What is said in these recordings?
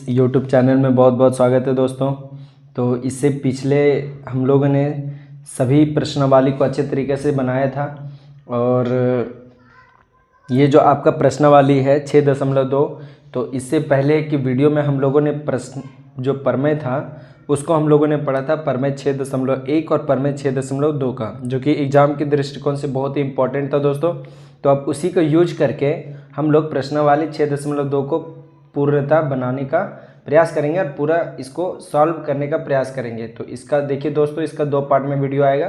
YouTube channel में बहुत बहुत स्वागत है दोस्तों। तो इससे पिछले हम लोगों ने सभी प्रश्नावली को अच्छे तरीके से बनाया था और ये जो आपका प्रश्नावली है 6.2, तो इससे पहले की वीडियो में हम लोगों ने प्रश्न जो प्रमेय था उसको हम लोगों ने पढ़ा था, प्रमेय 6.1 और प्रमेय 6.2 का, जो कि एग्ज़ाम के दृष्टिकोण से बहुत ही इंपॉर्टेंट था दोस्तों। तो अब उसी को यूज करके हम लोग प्रश्नावली 6.2 को पूर्णतः बनाने का प्रयास करेंगे और पूरा इसको सॉल्व करने का प्रयास करेंगे। तो इसका देखिए दोस्तों, इसका 2 पार्ट में वीडियो आएगा।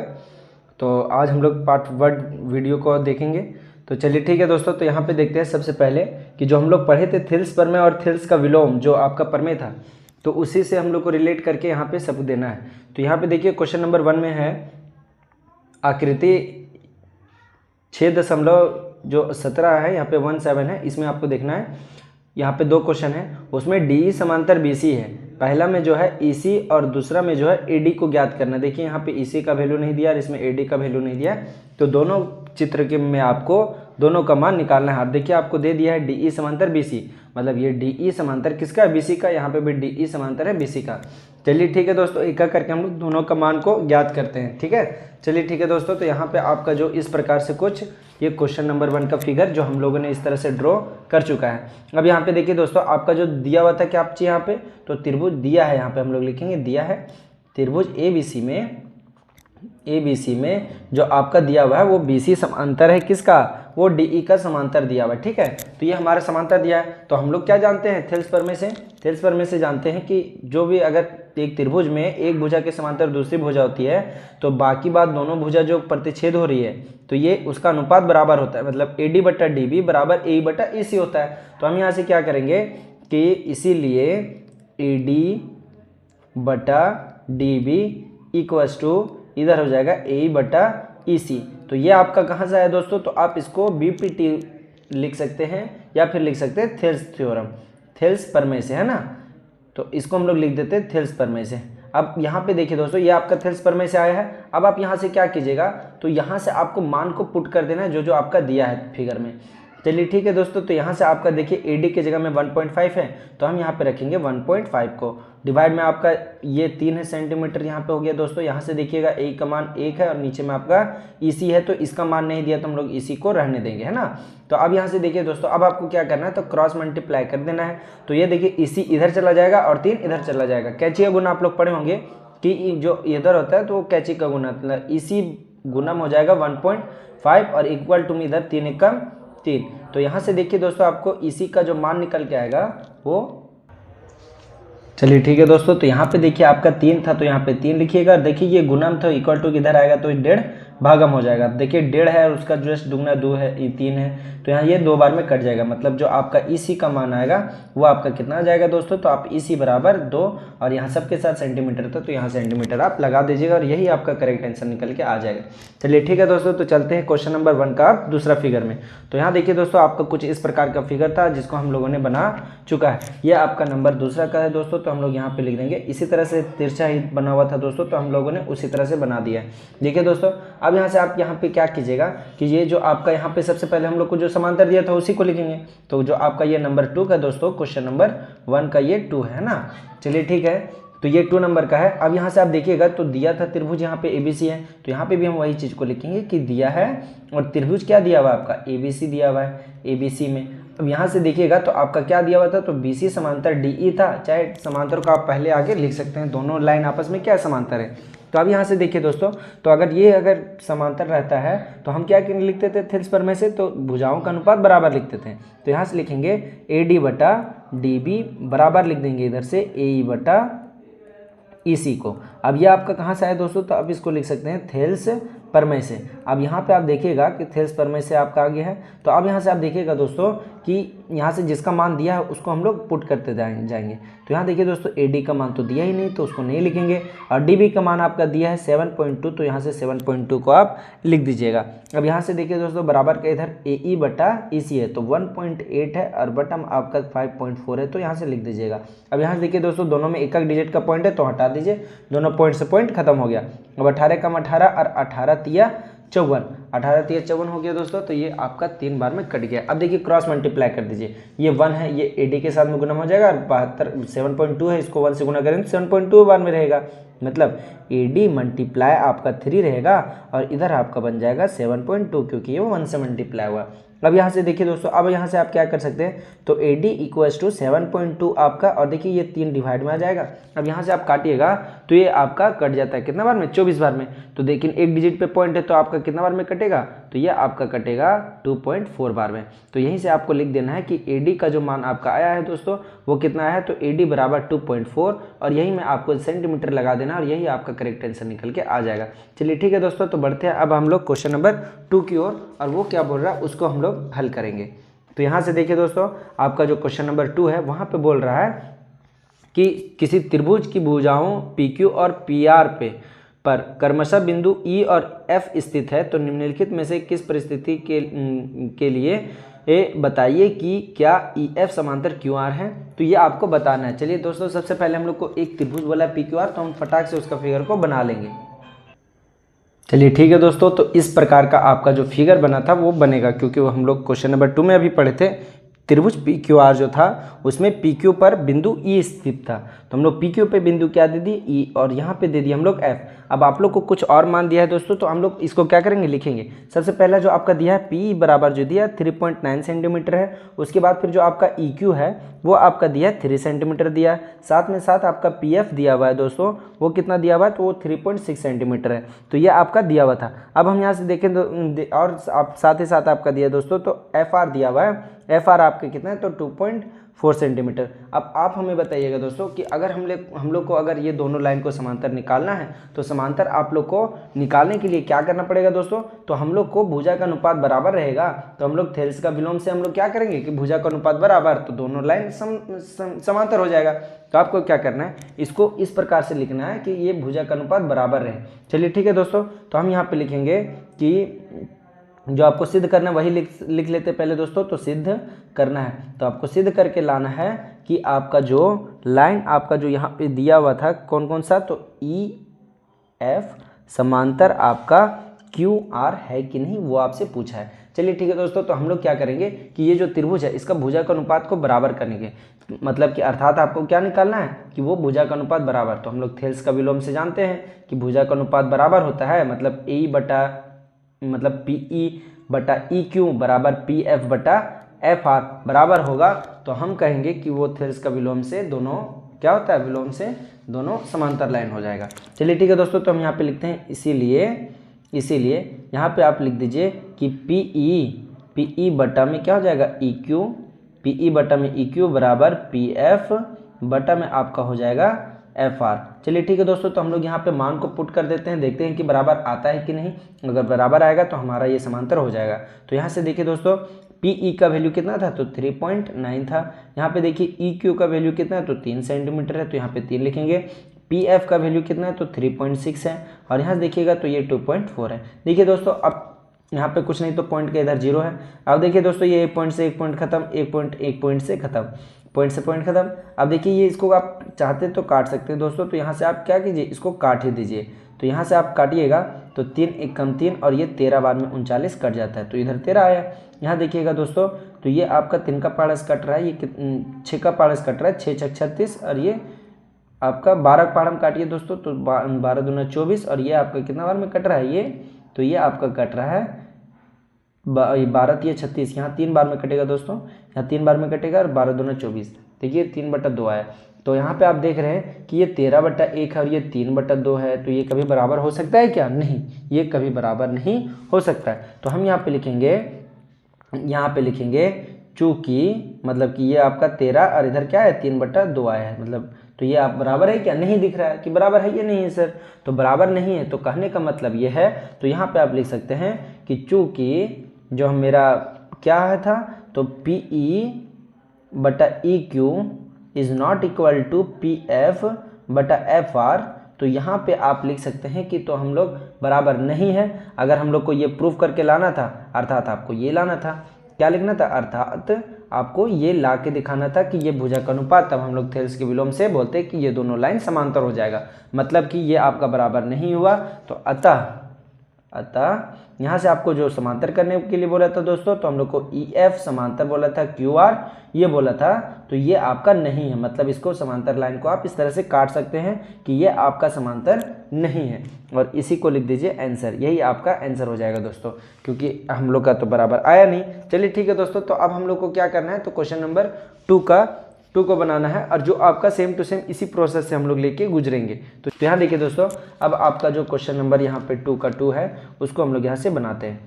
तो आज हम लोग पार्ट 1 वीडियो को देखेंगे। तो चलिए ठीक है दोस्तों, तो यहाँ पे देखते हैं सबसे पहले कि जो हम लोग पढ़े थे थिल्स प्रमेय और थिल्स का विलोम जो आपका प्रमेय था, तो उसी से हम लोग को रिलेट करके यहाँ पे सबूत देना है। तो यहाँ पे देखिए क्वेश्चन नंबर 1 में है आकृति 6.17 है, यहाँ पे 17 है, इसमें आपको देखना है। यहाँ पे 2 क्वेश्चन है, उसमें डी समांतर बी सी है। पहला में जो है ई सी और दूसरा में जो है ए डी को ज्ञात करना। देखिए यहाँ पे ई सी का वैल्यू नहीं दिया और इसमें ए डी का वैल्यू नहीं दिया, तो दोनों चित्र के में आपको दोनों का मान निकालना है। देखिए आपको दे दिया है डी ई समांतर बी सी, मतलब ये डी ई समांतर किसका है, बी सी का। यहाँ पे भी डी ई समांतर है बी सी का। चलिए ठीक है दोस्तों, एक करके हम लोग दोनों का मान को ज्ञात करते हैं। ठीक है, चलिए ठीक है दोस्तों। तो यहाँ पे आपका जो इस प्रकार से कुछ ये क्वेश्चन नंबर 1 का फिगर जो हम लोगों ने इस तरह से ड्रॉ कर चुका है। अब यहाँ पे देखिए दोस्तों, आपका जो दिया हुआ था क्या आप यहाँ पे, तो त्रिभुज दिया है, यहाँ पे हम लोग लिखेंगे दिया है त्रिभुज ABC में जो आपका दिया हुआ है वो BC समांतर है किसका, वो DE का समांतर दिया हुआ है। ठीक है, तो ये हमारा समांतर दिया है। तो हम लोग क्या जानते हैं थिल्स प्रमेय से जानते हैं कि जो भी अगर एक त्रिभुज में एक भुजा के समांतर दूसरी भुजा होती है तो बाकी बात दोनों भुजा जो प्रतिच्छेद हो रही है तो ये उसका अनुपात बराबर होता है, मतलब AD/DB बराबर AE/EC होता है। तो हम यहाँ से क्या करेंगे कि इसीलिए AD/DB इक्वल्स टू इधर हो जाएगा AE/EC। तो ये आपका कहाँ से आया दोस्तों, तो आप इसको BPT लिख सकते हैं या फिर लिख सकते हैं थिल्स थ्योरम, थिल्स प्रमेय से, है ना। तो इसको हम लोग लिख देते हैं थिल्स प्रमेय से। अब यहाँ पे देखिए दोस्तों, ये आपका थिल्स प्रमेय से आया है। अब आप यहाँ से क्या कीजिएगा, तो यहाँ से आपको मान को पुट कर देना है जो जो आपका दिया है फिगर में। चलिए ठीक है दोस्तों, तो यहाँ से आपका देखिए AD की जगह में 1.5 है, तो हम यहाँ पे रखेंगे 1.5 को। डिवाइड में आपका ये 3 है सेंटीमीटर यहाँ पे हो गया दोस्तों। यहाँ से देखिएगा A का मान 1 है और नीचे में आपका EC है, तो इसका मान नहीं दिया तो हम लोग EC को रहने देंगे, है ना। तो अब यहाँ से देखिए दोस्तों, अब आपको क्या करना है, तो क्रॉस मल्टीप्लाई कर देना है। तो ये देखिए EC इधर चला जाएगा और 3 इधर चला जाएगा। कैंची का गुना आप लोग पढ़े होंगे कि जो इधर होता है तो वो कैंची का गुना, मतलब EC गुना हो जाएगा 1.5 और इक्वल टू में इधर 3 एकम 3। तो यहाँ से देखिए दोस्तों, आपको इसी का जो मान निकल के आएगा वो, चलिए ठीक है दोस्तों, तो यहाँ पे देखिए आपका 3 था तो यहाँ पे 3 लिखिएगा। देखिए ये गुणम था इक्वल टू किधर आएगा, तो 1.5 भागम हो जाएगा। देखिए 1.5 है और उसका जस्ट दुगना 2 है, ये 3 है, तो यहाँ ये 2 बार में कट जाएगा। मतलब जो आपका EC का मान आएगा वो आपका कितना आ जाएगा दोस्तों, तो आप EC बराबर 2 और यहाँ सबके साथ सेंटीमीटर था तो यहाँ सेंटीमीटर आप लगा दीजिएगा और यही आपका करेक्ट आंसर निकल के आ जाएगा। चलिए ठीक है दोस्तों, तो चलते हैं क्वेश्चन नंबर 1 का दूसरा फिगर में। तो यहाँ देखिए दोस्तों, आपका कुछ इस प्रकार का फिगर था जिसको हम लोगों ने बना चुका है। यह आपका नंबर दूसरा का है दोस्तों, तो हम लोग यहाँ पे लिख देंगे। इसी तरह से तिरछा ही बना हुआ था दोस्तों, तो हम लोगों ने उसी तरह से बना दिया है। देखिए दोस्तों, अब यहाँ से आप यहाँ पे क्या कीजिएगा कि ये जो आपका यहाँ पे सबसे पहले हम लोग को जो समांतर दिया था उसी को लिखेंगे। तो जो आपका ये नंबर 2 का दोस्तों, क्वेश्चन नंबर 1 का ये 2 है ना। चलिए ठीक है, तो ये 2 नंबर का है। अब यहाँ से आप देखिएगा तो दिया था त्रिभुज यहाँ पे ABC है, तो यहाँ पे भी हम वही चीज़ को लिखेंगे कि दिया है और त्रिभुज क्या दिया हुआ है आपका ABC दिया हुआ है ABC में। अब यहाँ से देखिएगा तो आपका क्या दिया हुआ था, तो BC समांतर DE था। चाहे समांतर को आप पहले आगे लिख सकते हैं, दोनों लाइन आपस में क्या समांतर है। तो अब यहाँ से देखिए दोस्तों, तो अगर समांतर रहता है तो हम क्या लिखते थे थिल्स प्रमेय से, तो भुजाओं का अनुपात बराबर लिखते थे। तो यहाँ से लिखेंगे AD/DB बराबर लिख देंगे इधर से AE/EC को। अब ये आपका कहाँ से आया दोस्तों, तो अब इसको लिख सकते हैं थिल्स प्रमेय से। अब यहाँ पे आप देखिएगा कि थिल्स प्रमेय से आपका आ गया है। तो अब यहाँ से आप देखिएगा दोस्तों कि यहाँ से जिसका मान दिया है उसको हम लोग पुट करते जाएंगे। तो यहाँ देखिए दोस्तों, AD का मान तो दिया ही नहीं तो उसको नहीं लिखेंगे, और DB का मान आपका दिया है 7.2, तो यहाँ से 7.2 को आप लिख दीजिएगा। अब यहाँ से देखिए दोस्तों, बराबर का इधर AE/EC है, तो 1.8 है और बटम आपका 5.4 है, तो यहाँ से लिख दीजिएगा। अब यहाँ से देखिए दोस्तों, दोनों में एक डिजिट का पॉइंट है तो हटा दीजिए, दोनों पॉइंट से पॉइंट खत्म हो गया। अब 18 कम 18 और 18 तिया 54। 18 3 54 हो गया दोस्तों। तो ये आपका 3 बार में कट गया। अब देखिए क्रॉस मल्टीप्लाई कर दीजिए, ये 1 है, ये AD के साथ में गुना हो जाएगा, और 72 7.2 है, इसको 1 से गुना करेंगे 7.2 बार में रहेगा, मतलब AD मल्टीप्लाई आपका 3 रहेगा और इधर आपका बन जाएगा 7.2, क्योंकि ये 1 से मल्टीप्लाई हुआ। अब यहाँ से देखिए दोस्तों, अब यहाँ से आप क्या कर सकते हैं, तो AD इक्वल्स टू 7.2 आपका, और देखिए ये 3 डिवाइड में आ जाएगा। अब यहाँ से आप काटिएगा तो ये आपका कट जाता है कितना बार में, 24 बार में। तो लेकिन एक डिजिट पे पॉइंट है तो आपका कितना बार में कटेगा, तो ये आपका कटेगा 2.4 बार में। तो यहीं से आपको लिख देना है कि AD का जो मान आपका आया है दोस्तों वो कितना है, तो AD बराबर 2.4, और यही में आपको सेंटीमीटर लगा देना और यही आपका करेक्ट आंसर निकल के आ जाएगा। चलिए ठीक है दोस्तों, तो बढ़ते हैं अब हम लोग क्वेश्चन नंबर 2 की ओर, और वो क्या बोल रहा है उसको हम लोग हल करेंगे। तो यहाँ से देखिए दोस्तों, आपका जो क्वेश्चन नंबर 2 है वहाँ पे बोल रहा है कि किसी त्रिभुज की भुजाओं PQ और PR पर क्रमशः बिंदु E और F स्थित है, तो निम्नलिखित में से किस परिस्थिति के लिए बताइए कि क्या EF समांतर QR है। तो ये आपको बताना है। चलिए दोस्तों, सबसे पहले हम लोग को एक त्रिभुज बोला है PQR, तो हम फटाक से उसका फिगर को बना लेंगे। चलिए ठीक है दोस्तों, तो इस प्रकार का आपका जो फिगर बना था वो बनेगा, क्योंकि वो हम लोग क्वेश्चन नंबर 2 में अभी पढ़े थे। त्रिभुज PQR जो था उसमें PQ पर बिंदु E स्थित था, तो हम लोग PQ पे बिंदु क्या दे दी, E, और यहाँ पे दे दिया हम लोग F। अब आप लोग को कुछ और मान दिया है दोस्तों, तो हम लोग इसको क्या करेंगे, लिखेंगे। सबसे पहला जो आपका दिया है P बराबर जो दिया 3.9 सेंटीमीटर है, उसके बाद फिर जो आपका EQ है वो आपका दिया है 3 सेंटीमीटर दिया है, साथ में साथ आपका PF दिया हुआ है दोस्तों, वो कितना दिया हुआ है, तो वो 3.6 सेंटीमीटर है। तो ये आपका दिया हुआ था। अब हम यहाँ से देखें तो और आप साथ ही साथ आपका दिया दोस्तों, तो FR दिया हुआ है, FR आपके कितना है, तो 2.4 सेंटीमीटर। अब आप हमें बताइएगा दोस्तों कि अगर हम लोग को अगर ये दोनों लाइन को समांतर निकालना है, तो समांतर आप लोग को निकालने के लिए क्या करना पड़ेगा दोस्तों, तो हम लोग को भुजा का अनुपात बराबर रहेगा, तो हम लोग थेल्स का विलोम से हम लोग क्या करेंगे कि भुजा का अनुपात बराबर, तो दोनों लाइन समांतर हो जाएगा। तो आपको क्या करना है, इसको इस प्रकार से लिखना है कि ये भुजा का अनुपात बराबर रहे। चलिए ठीक है दोस्तों, तो हम यहाँ पे लिखेंगे कि जो आपको सिद्ध करना है वही लिख लेते पहले दोस्तों। तो सिद्ध करना है, तो आपको सिद्ध करके लाना है कि आपका जो लाइन आपका जो यहाँ पे दिया हुआ था कौन कौन सा, तो EF समांतर आपका QR है कि नहीं, वो आपसे पूछा है। चलिए ठीक है दोस्तों, तो हम लोग क्या करेंगे कि ये जो त्रिभुज है इसका भुजा का अनुपात को बराबर करने के मतलब कि अर्थात आपको क्या निकालना है कि वो भुजा का अनुपात बराबर। तो हम लोग थेल्स का विलोम से जानते हैं कि भुजा का अनुपात बराबर होता है, मतलब PE बटा EQ बराबर PF बटा FR बराबर होगा। तो हम कहेंगे कि वो थेल्स का विलोम से दोनों क्या होता है, विलोम से दोनों समांतर लाइन हो जाएगा। चलिए ठीक है दोस्तों, तो हम यहाँ पे लिखते हैं, इसीलिए यहाँ पे आप लिख दीजिए कि PE बटा में क्या हो जाएगा EQ, PE बटा में EQ बराबर PF बटा में आपका हो जाएगा FR। चलिए ठीक है दोस्तों, तो हम लोग यहाँ पे मान को पुट कर देते हैं, देखते हैं कि बराबर आता है कि नहीं। अगर बराबर आएगा तो हमारा ये समांतर हो जाएगा। तो यहाँ से देखिए दोस्तों, PE का वैल्यू कितना था, तो 3.9 था। यहाँ पे देखिए EQ का वैल्यू कितना है, तो 3 सेंटीमीटर है, तो यहाँ पे 3 लिखेंगे। PF का वैल्यू कितना है, तो 3.6 है, और यहाँ देखिएगा तो ये 2.4 है। देखिए दोस्तों, अब यहाँ पे कुछ नहीं तो पॉइंट के इधर 0 है। अब देखिए दोस्तों, ये एक पॉइंट से एक पॉइंट खत्म, एक पॉइंट से खत्म, पॉइंट से पॉइंट खत्म। अब देखिए ये इसको आप चाहते तो काट सकते हैं दोस्तों, तो यहाँ से आप क्या कीजिए, इसको काट ही दीजिए। तो यहाँ से आप काटिएगा तो 3 1 कम 3, और ये 13 बार में 39 कट जाता है, तो इधर 13 आया। यहाँ देखिएगा दोस्तों, तो ये आपका 3 का पारस कट रहा है, ये 6 का पारस कट रहा है, 6 6 36, और ये आपका 12 का पारम काटिए दोस्तों, तो 12 दूना 24, और ये आपका कितना बार में कट रहा है ये, तो ये आपका कट रहा है 12 3 36, यहाँ 3 बार में कटेगा दोस्तों, यहाँ 3 बार में कटेगा, और 12 दूना 24, देखिए 3/2 आया। तो यहाँ पे आप देख रहे हैं कि ये 13/1 है और ये 3/2 है, तो ये कभी बराबर हो सकता है क्या, नहीं, ये कभी बराबर नहीं हो सकता है। तो हम यहाँ पे लिखेंगे चूंकि मतलब कि ये आपका 13 और इधर क्या है 3/2 आया है, मतलब तो ये आप बराबर है क्या, नहीं दिख रहा है कि बराबर है, ये नहीं है सर, तो बराबर नहीं है। तो कहने का मतलब ये है, तो यहाँ पे आप लिख सकते हैं कि चूंकि जो मेरा क्या है था, तो PE बटा EQ is not equal to PF बटा FR, तो यहाँ पे आप लिख सकते हैं कि तो हम लोग बराबर नहीं है। अगर हम लोग को ये प्रूफ करके लाना था, अर्थात आपको ये लाना था, क्या लिखना था, अर्थात आपको ये ला के दिखाना था कि ये भुजा का अनुपात, तब हम लोग थेल्स के विलोम से बोलते हैं कि ये दोनों लाइन समांतर हो जाएगा, मतलब कि ये आपका बराबर नहीं हुआ। तो अतः अतः यहाँ से आपको जो समांतर करने के लिए बोला था दोस्तों, तो हम लोग को EF समांतर बोला था, QR ये बोला था, तो ये आपका नहीं है। मतलब इसको समांतर लाइन को आप इस तरह से काट सकते हैं कि ये आपका समांतर नहीं है, और इसी को लिख दीजिए आंसर। यही आपका आंसर हो जाएगा दोस्तों, क्योंकि हम लोग का तो बराबर आया नहीं। चलिए ठीक है दोस्तों, तो अब हम लोग को क्या करना है, तो क्वेश्चन नंबर 2 को बनाना है, और जो आपका सेम टू सेम इसी प्रोसेस से हम लोग लेके गुजरेंगे। तो यहाँ देखिए दोस्तों, अब आपका जो क्वेश्चन नंबर यहाँ पे 2 का 2 है, उसको हम लोग यहाँ से बनाते हैं।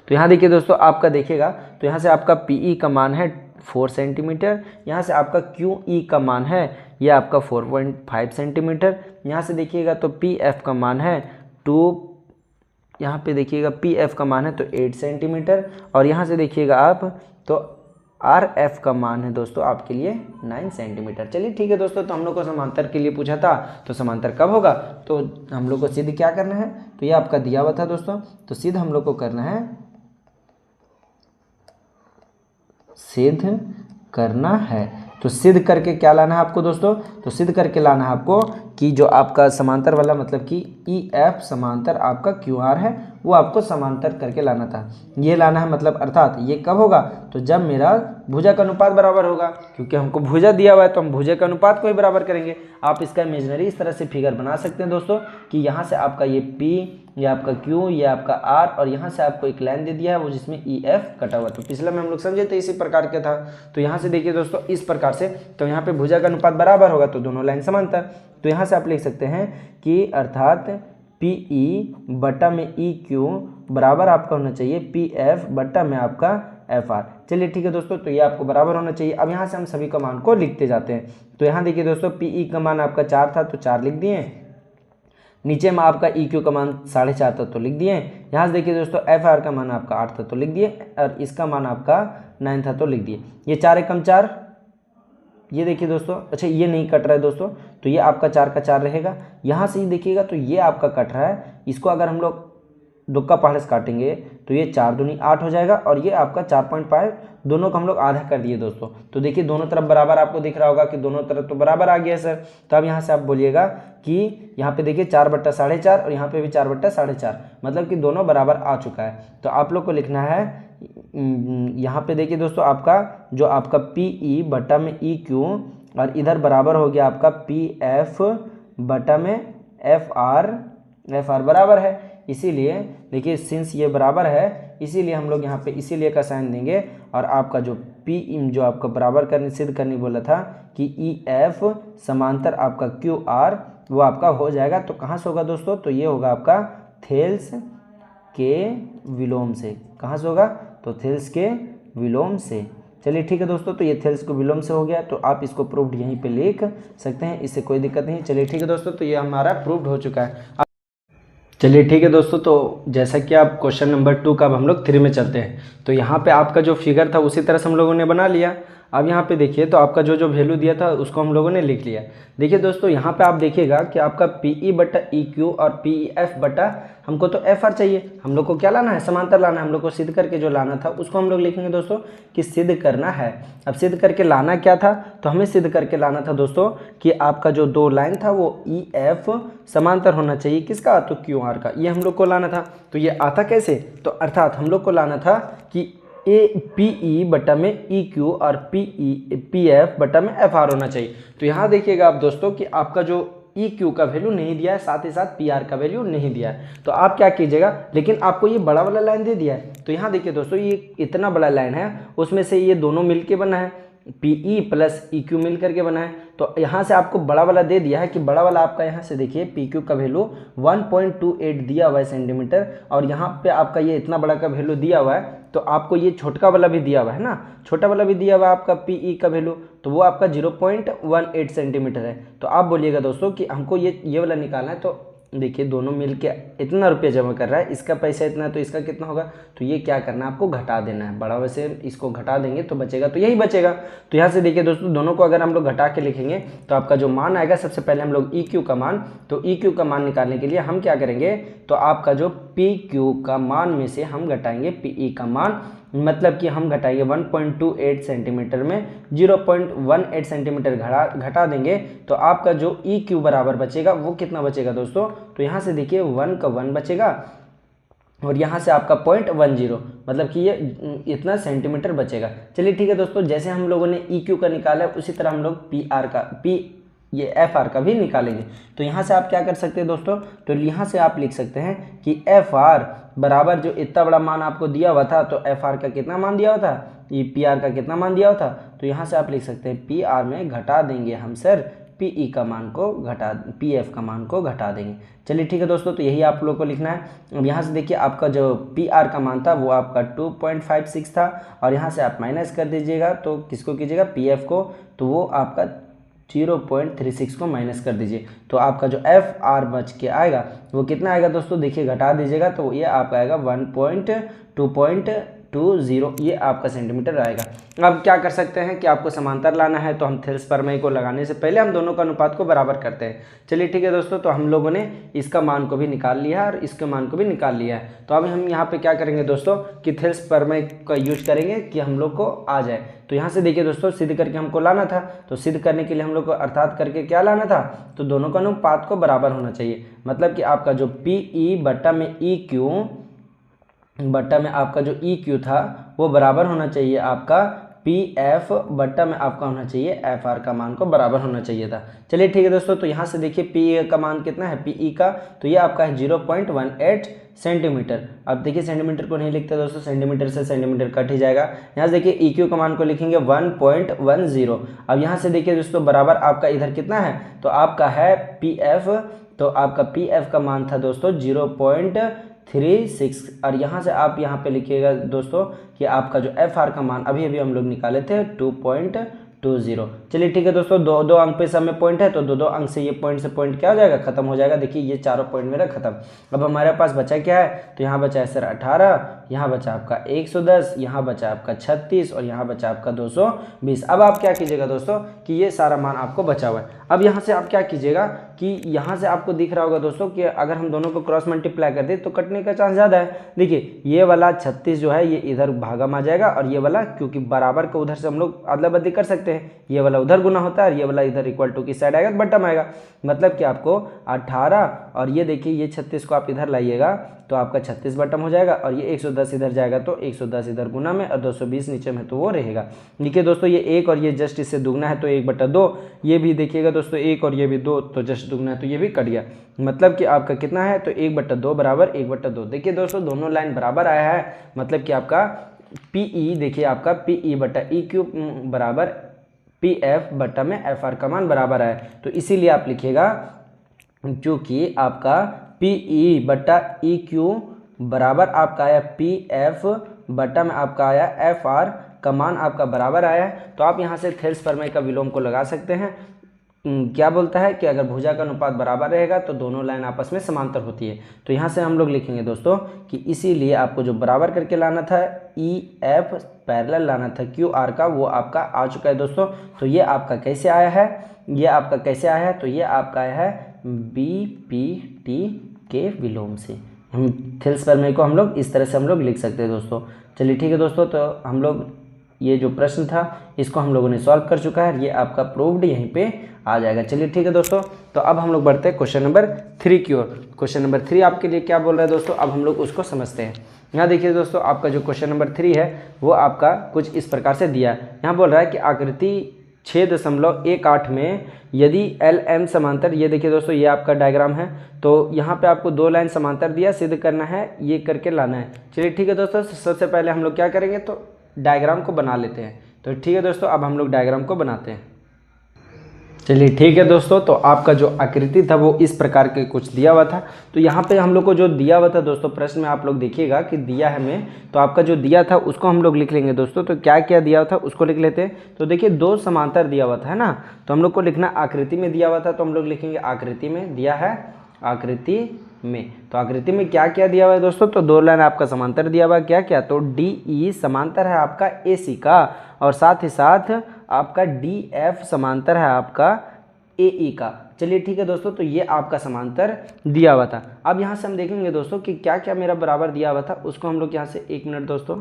तो यहाँ देखिए दोस्तों, आपका देखिएगा तो यहाँ से आपका PE का मान है 4 सेंटीमीटर, यहाँ से आपका QE का मान है ये आपका 4.5 सेंटीमीटर, यहाँ से देखिएगा तो PF का मान है 2, यहाँ पे देखिएगा PF का मान है तो 8 सेंटीमीटर, और यहाँ से देखिएगा आप तो RF का मान है दोस्तों आपके लिए 9 सेंटीमीटर। चलिए ठीक है दोस्तों, तो हम लोग को समांतर के लिए पूछा था, तो समांतर कब होगा, तो हम लोग को सिद्ध क्या करना है, तो ये आपका दिया हुआ था दोस्तों, तो सिद्ध हम लोग को करना है, सिद्ध करना है। तो सिद्ध करके क्या लाना है आपको दोस्तों, तो सिद्ध करके लाना है आपको कि जो आपका समांतर वाला मतलब कि EF समांतर आपका QR है, वो आपको समांतर करके लाना था। ये लाना है मतलब अर्थात ये कब होगा, तो जब मेरा भुजा का अनुपात बराबर होगा, क्योंकि हमको भुजा दिया हुआ है तो हम भुजा का अनुपात को ही बराबर करेंगे। आप इसका इमेजिनरी इस तरह से फिगर बना सकते हैं दोस्तों कि यहाँ से आपका ये P, ये आपका Q, ये आपका R, और यहाँ से आपको एक लाइन दे दिया है वो जिसमें EF कटा हुआ। तो पिछला में हम लोग समझे थे इसी प्रकार का था। तो यहाँ से देखिए दोस्तों इस प्रकार से, तो यहाँ पे भुजा का अनुपात बराबर होगा तो दोनों लाइन समांतर। तो यहाँ से आप लिख सकते हैं कि अर्थात PE बटा में EQ बराबर आपका होना चाहिए PF बटा में आपका FR। चलिए ठीक है दोस्तों, तो ये आपको बराबर होना चाहिए। अब यहाँ से हम सभी का मान को लिखते जाते हैं। तो यहाँ देखिए दोस्तों, PE का मान आपका 4 था तो 4 लिख दिए, नीचे में आपका EQ का मान 4.5 था तो लिख दिए, यहाँ से देखिए दोस्तों FR का मान आपका 8 था तो लिख दिए, और इसका मान आपका 9 था तो लिख दिए। ये 4 एकम 4, ये देखिए दोस्तों, अच्छा ये नहीं कट रहा है दोस्तों, तो ये आपका 4 का 4 रहेगा। यहाँ से ही देखिएगा तो ये आपका कट रहा है, इसको अगर हम लोग दुक्का पहाड़ से काटेंगे तो ये 4 दूनी 8 हो जाएगा, और ये आपका 4.5, दोनों को हम लोग आधा कर दिए दोस्तों। तो देखिए दोनों तरफ बराबर आपको दिख रहा होगा कि दोनों तरफ तो बराबर आ गया सर। तो अब यहाँ से आप बोलिएगा कि यहाँ पे देखिए 4 बट्टा 4.5 और यहाँ पे भी 4 बट्टा 4.5, मतलब कि दोनों बराबर आ चुका है। तो आप लोग को लिखना है, यहाँ पे देखिए दोस्तों आपका जो आपका PE बटा में EQ, और इधर बराबर हो गया आपका PF बटा में FR बराबर है। इसीलिए देखिए सिंस ये बराबर है, इसीलिए हम लोग यहाँ पे इसीलिए का साइन देंगे, और आपका जो PE जो आपका बराबर करने सिद्ध करने बोला था कि EF समांतर आपका QR वो आपका हो जाएगा। तो कहाँ से होगा दोस्तों, तो ये होगा आपका थेल्स के विलोम से। कहाँ से होगा, तो थेल्स के विलोम से। चलिए ठीक है दोस्तों, तो ये थेल्स को विलोम से हो गया, तो आप इसको प्रूव्ड यहीं पे लिख सकते हैं, इससे कोई दिक्कत नहीं। चलिए ठीक है दोस्तों, तो ये हमारा प्रूव्ड हो चुका है। चलिए ठीक है दोस्तों, तो जैसा कि आप क्वेश्चन नंबर 2 का अब हम लोग 3 में चलते हैं। तो यहाँ पे आपका जो फिगर था उसी तरह से हम लोगों ने बना लिया। अब यहाँ पे देखिए तो आपका जो वैल्यू दिया था उसको हम लोगों ने लिख लिया। देखिए दोस्तों यहाँ पे आप देखिएगा कि आपका PE बटा EQ और PEF बटा हमको तो FR चाहिए, हम लोग को क्या लाना है, समांतर लाना है। हम लोग को सिद्ध करके जो लाना था उसको हम लोग लिखेंगे दोस्तों कि सिद्ध करना है। अब सिद्ध करके लाना क्या था, तो हमें सिद्ध करके लाना था दोस्तों कि आपका जो 2 लाइन था वो EF समांतर होना चाहिए किसका, तो QR का। ये हम लोग को लाना था। तो ये आता कैसे, तो अर्थात हम लोग को लाना था कि PE बटा में EQ और PF बटा में FR होना चाहिए। तो यहाँ देखिएगा आप दोस्तों कि आपका जो EQ का वैल्यू नहीं दिया है, साथ ही साथ PR का वैल्यू नहीं दिया है। तो आप क्या कीजिएगा, लेकिन आपको ये बड़ा वाला लाइन दे दिया है। तो यहाँ देखिए दोस्तों ये इतना बड़ा लाइन है, उसमें से ये दोनों मिलके बना है, PE प्लस EQ मिल करके बना है। तो यहाँ से आपको बड़ा वाला दे दिया है कि बड़ा वाला आपका यहाँ से देखिए PQ का वैल्यू 1.28 दिया हुआ है सेंटीमीटर, और यहाँ पे आपका ये इतना बड़ा का वैल्यू दिया हुआ है। तो आपको ये छोटका वाला भी दिया हुआ है ना, छोटा वाला भी दिया हुआ है आपका PE का वैल्यू, तो वो आपका 0.18 सेंटीमीटर है। तो आप बोलिएगा दोस्तों कि हमको ये वाला निकालना है। तो देखिए दोनों मिलके इतना रुपया जमा कर रहा है, इसका पैसा इतना है तो इसका कितना होगा, तो ये क्या करना है आपको घटा देना है। बड़ा वैसे इसको घटा देंगे तो बचेगा, तो यही बचेगा। तो यहाँ से देखिए दोस्तों दोनों को अगर हम लोग घटा के लिखेंगे तो आपका जो मान आएगा, सबसे पहले हम लोग EQ का मान, तो EQ का मान निकालने के लिए हम क्या करेंगे, तो आपका जो PQ का मान में से हम घटाएंगे PE का मान, मतलब कि हम घटाएंगे 1.28 सेंटीमीटर में 0.18 सेंटीमीटर घटा देंगे तो आपका जो ई क्यू बराबर बचेगा वो कितना बचेगा दोस्तों, तो यहाँ से देखिए 1 का 1 बचेगा और यहाँ से आपका 0.10 मतलब कि ये इतना सेंटीमीटर बचेगा। चलिए ठीक है दोस्तों, जैसे हम लोगों ने ई क्यू का निकाला है उसी तरह हम लोग ये एफ आर का भी निकालेंगे। तो यहाँ से आप क्या कर सकते हैं दोस्तों, तो यहाँ से आप लिख सकते हैं कि एफ आर बराबर जो इतना बड़ा मान आपको दिया हुआ था, तो एफ आर का कितना मान दिया हुआ था, ये पी आर का कितना मान दिया हुआ था, तो यहाँ से आप लिख सकते हैं पी आर में घटा देंगे हम सर पी ई का मान को घटा, पी एफ का मान को घटा देंगे। चलिए ठीक है दोस्तों, तो यही आप लोग को लिखना है। अब यहाँ से देखिए आपका जो पी आर का मान था वो आपका 2.56 था और यहाँ से आप माइनस कर दीजिएगा, तो किसको कीजिएगा, पी एफ को, तो वो आपका 0.36 को माइनस कर दीजिए, तो आपका जो एफ आर बच के आएगा वो कितना आएगा दोस्तों, देखिए घटा दीजिएगा तो ये आपका आएगा 1.220, ये आपका सेंटीमीटर आएगा। अब क्या कर सकते हैं कि आपको समांतर लाना है, तो हम थेल्स प्रमेय को लगाने से पहले हम दोनों का अनुपात को बराबर करते हैं। चलिए ठीक है दोस्तों, तो हम लोगों ने इसका मान को भी निकाल लिया है और इसके मान को भी निकाल लिया है। तो अब हम यहाँ पे क्या करेंगे दोस्तों कि थेल्स प्रमेय का यूज करेंगे कि हम लोग को आ जाए। तो यहाँ से देखिए दोस्तों, सिद्ध करके हमको लाना था, तो सिद्ध करने के लिए हम लोग को अर्थात करके क्या लाना था, तो दोनों का अनुपात को बराबर होना चाहिए। मतलब कि आपका जो पी ई बट्टा में ई क्यू बट्टा में आपका जो ई क्यू था वो बराबर होना चाहिए आपका पी एफ बट्टा में आपका होना चाहिए एफ आर का मान को बराबर होना चाहिए था। चलिए ठीक है दोस्तों, तो यहाँ से देखिए पी का मान कितना है, पी ई का, तो ये आपका है 0.18 सेंटीमीटर। अब देखिए सेंटीमीटर को नहीं लिखते दोस्तों, सेंटीमीटर से सेंटीमीटर कट ही जाएगा। यहाँ से देखिए ई क्यू का मान को लिखेंगे 1.10। अब यहाँ से देखिए दोस्तों बराबर आपका इधर कितना है, तो आपका है पी एफ, तो आपका पी एफ का मान था दोस्तों 0.36 और यहाँ से आप यहाँ पे लिखिएगा दोस्तों कि आपका जो एफ आर का मान अभी हम लोग निकाले थे 2.20। चलिए ठीक है दोस्तों, दो अंक पे सब में पॉइंट है, तो दो अंक से ये पॉइंट से पॉइंट क्या हो जाएगा, खत्म हो जाएगा। देखिए ये चारों पॉइंट मेरा खत्म। अब हमारे पास बचा क्या है, तो यहाँ बचा है सर 18, यहाँ बचा आपका 110, यहाँ बचा आपका 36 और यहाँ बचा आपका 220। अब आप क्या कीजिएगा दोस्तों कि ये सारा मान आपको बचा हुआ है। अब यहाँ से आप क्या कीजिएगा कि यहाँ से आपको दिख रहा होगा दोस्तों कि अगर हम दोनों को क्रॉस मल्टीप्लाई कर दे तो कटने का चांस ज़्यादा है। देखिए ये वाला 36 जो है ये इधर भागा में आ जाएगा और ये वाला क्योंकि बराबर को उधर से हम लोग अदला बदली कर सकते हैं, ये वाला उधर गुना होता है और ये वाला इधर इक्वल टू की साइड आएगा तो बटम आएगा। मतलब कि आपको 18 और ये देखिए ये 36 को आप इधर लाइएगा तो आपका 36 बटम हो जाएगा और ये 110 इधर जाएगा तो 110 इधर गुना में और 220 नीचे में तो वो रहेगा। देखिए दोस्तों ये 1 और ये जस्ट इससे दुगना है तो 1/2, ये भी देखिएगा दोस्तों 1 और ये भी 2 तो जस्ट दुगना है तो ये भी कट गया। मतलब कि आपका कितना है तो 1/2 बराबर 1/2। देखिए दोस्तों दोनों लाइन बराबर आया है, मतलब कि आपका पीई देखिए आपका पीई बटा ई क्यू बराबर पी एफ बटा में एफ आर का मान बराबर आया। तो इसीलिए आप लिखिएगा क्योंकि आपका पीई बटा ई क्यू बराबर आपका आया पी एफ बटा में आपका आया एफ आर का मान आपका बराबर आया है। तो आप यहाँ से थेल्स प्रमेय का विलोम को लगा सकते हैं। क्या बोलता है कि अगर भुजा का अनुपात बराबर रहेगा तो दोनों लाइन आपस में समांतर होती है। तो यहाँ से हम लोग लिखेंगे दोस्तों कि इसीलिए आपको जो बराबर करके लाना था ई एफ पैरेलल लाना था क्यू आर का, वो आपका आ चुका है दोस्तों। तो ये आपका कैसे आया है, ये आपका कैसे आया है, तो ये आपका आया है बी पी टी के विलोम से। हम थेल्स प्रमेय को हम लोग इस तरह से हम लोग लिख सकते हैं दोस्तों। चलिए ठीक है दोस्तों, तो हम लोग ये जो प्रश्न था इसको हम लोगों ने सॉल्व कर चुका है, ये आपका प्रूव्ड यहीं पे आ जाएगा। चलिए ठीक है दोस्तों, तो अब हम लोग बढ़ते हैं क्वेश्चन नंबर 3 की ओर। क्वेश्चन नंबर 3 आपके लिए क्या बोल रहा है दोस्तों, अब हम लोग उसको समझते हैं। यहाँ देखिए दोस्तों आपका जो क्वेश्चन नंबर 3 है वो आपका कुछ इस प्रकार से दिया है। यहाँ बोल रहा है कि आकृति 6.18 में यदि एल एम समांतर, ये देखिए दोस्तों ये आपका डायग्राम है, तो यहाँ पे आपको 2 लाइन समांतर दिया, सिद्ध करना है, ये करके लाना है। चलिए ठीक है दोस्तों, सबसे पहले हम लोग क्या करेंगे तो डायग्राम को बना लेते हैं। तो ठीक है दोस्तों, अब हम लोग डायग्राम को बनाते हैं। चलिए ठीक है दोस्तों, तो आपका जो आकृति था वो इस प्रकार के कुछ दिया हुआ था। तो यहाँ पे हम लोग को जो दिया हुआ था दोस्तों प्रश्न में आप लोग देखिएगा कि दिया है हमें, तो आपका जो दिया था उसको हम लोग लिख लेंगे दोस्तों। तो क्या क्या दिया हुआ था उसको लिख लेते हैं। तो देखिए 2 समांतर दिया हुआ था है ना, तो हम लोग को लिखना आकृति में दिया हुआ था, तो हम लोग लिखेंगे आकृति में दिया है, आकृति में। तो आकृति में क्या क्या दिया हुआ है दोस्तों, तो 2 लाइन आपका समांतर दिया हुआ है, क्या क्या, तो डी ई समांतर है आपका ए सी का और साथ ही साथ आपका डी एफ समांतर है आपका ए ई का। चलिए ठीक है दोस्तों, तो ये आपका समांतर दिया हुआ था। अब यहाँ से हम देखेंगे दोस्तों कि क्या क्या मेरा बराबर दिया हुआ था, उसको हम लोग यहाँ से 1 मिनट दोस्तों,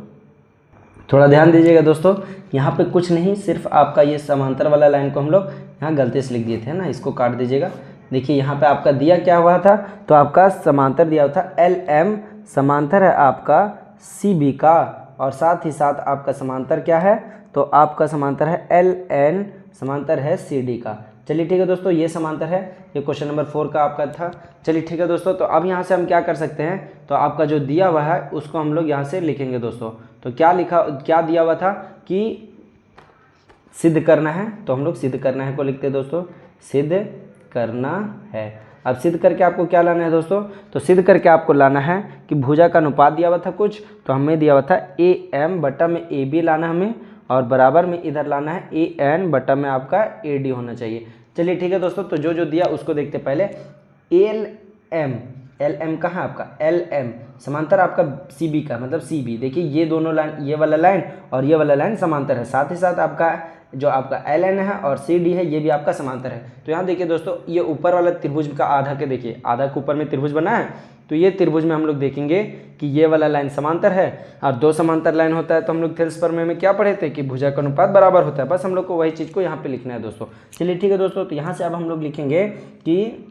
थोड़ा ध्यान दीजिएगा दोस्तों, यहाँ पे कुछ नहीं, सिर्फ आपका ये समांतर वाला लाइन को हम लोग यहाँ गलती से लिख दिए थे ना, इसको काट दीजिएगा। देखिए यहाँ पे आपका दिया क्या हुआ था, तो आपका समांतर दिया हुआ था LM, समांतर है आपका CB का, और साथ ही साथ आपका समांतर क्या है, तो आपका समांतर है LN, समांतर है CD का। चलिए ठीक है दोस्तों, ये समांतर है, ये क्वेश्चन नंबर 4 का आपका था। चलिए ठीक है दोस्तों, तो अब यहाँ से हम क्या कर सकते हैं, तो आपका जो दिया हुआ है उसको हम लोग यहाँ से लिखेंगे दोस्तों। तो क्या दिया हुआ था कि सिद्ध करना है, तो हम लोग सिद्ध करना है को लिखते हैं दोस्तों, सिद्ध करना है। अब सिद्ध करके आपको क्या लाना है दोस्तों, तो सिद्ध करके आपको लाना है कि भुजा का अनुपात दिया हुआ था कुछ, तो हमें दिया हुआ था AM बटा में AB लाना हमें, और बराबर में इधर लाना है AN बटा में आपका AD होना चाहिए। चलिए ठीक है दोस्तों, तो जो दिया उसको देखते पहले। LM कहाँ है आपका, LM समांतर आपका CB का, मतलब CB। देखिए ये दोनों लाइन, ये वाला लाइन और ये वाला लाइन समांतर है, साथ ही साथ आपका जो आपका LN है और CD है ये भी आपका समांतर है। तो यहाँ देखिए दोस्तों, ये ऊपर वाला त्रिभुज का आधा के देखिए, आधा के ऊपर में त्रिभुज बना है, तो ये त्रिभुज में हम लोग देखेंगे कि ये वाला लाइन समांतर है, और दो समांतर लाइन होता है तो हम लोग थेल्स प्रमेय में क्या पढ़े थे कि भुजा का अनुपात बराबर होता है। बस हम लोग को वही चीज़ को यहाँ पे लिखना है दोस्तों। चलिए ठीक है दोस्तों, तो यहाँ से अब हम लोग लिखेंगे कि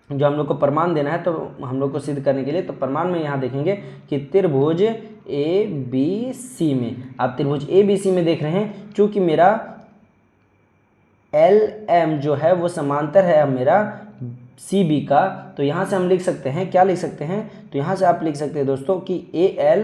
जो हम लोग को प्रमाण देना है, तो हम लोग को सिद्ध करने के लिए, तो प्रमाण में यहाँ देखेंगे कि त्रिभुज ABC में, आप त्रिभुज ABC में देख रहे हैं, चूँकि मेरा LM जो है वो समांतर है मेरा CB का, तो यहाँ से हम लिख सकते हैं, क्या लिख सकते हैं, तो यहाँ से आप लिख सकते हैं दोस्तों कि AL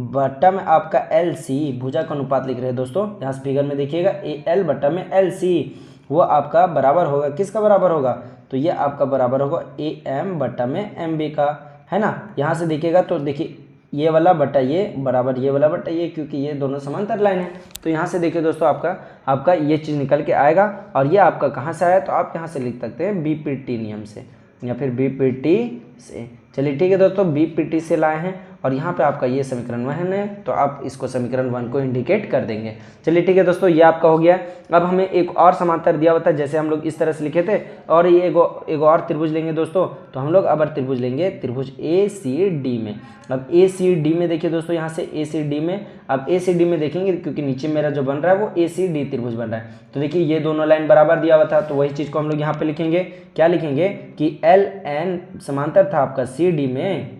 बटा में आपका LC, भुजा का अनुपात लिख रहे हैं दोस्तों, यहाँ से फिगर में देखिएगा, AL बटा में LC वो आपका बराबर होगा, किसका बराबर होगा, तो ये आपका बराबर होगा AM बटा में MB का, है ना। यहाँ से देखिएगा तो देखिए ये वाला बटा ये बराबर ये वाला बटा ये, क्योंकि ये दोनों समांतर लाइन है। तो यहाँ से देखिए दोस्तों, आपका ये चीज़ निकल के आएगा, और ये आपका कहाँ से आया, तो आप यहाँ से लिख सकते हैं BPT नियम से, या फिर BPT से। चलिए ठीक है दोस्तों, BPT से लाए हैं, और यहाँ पे आपका ये समीकरण 1 है, तो आप इसको समीकरण 1 को इंडिकेट कर देंगे। चलिए ठीक है दोस्तों, ये आपका हो गया। अब हमें एक और समांतर दिया हुआ था, जैसे हम लोग इस तरह से लिखे थे, और ये एक और त्रिभुज लेंगे दोस्तों, तो हम लोग अब त्रिभुज लेंगे, त्रिभुज ACD में। अब ACD में देखिए दोस्तों, यहाँ से ACD में, अब ACD में देखेंगे, क्योंकि नीचे मेरा जो बन रहा है वो ACD त्रिभुज बन रहा है, तो देखिए ये दोनों लाइन बराबर दिया हुआ था, तो वही चीज़ को हम लोग यहाँ पे लिखेंगे, क्या लिखेंगे कि LN समांतर था आपका CD में,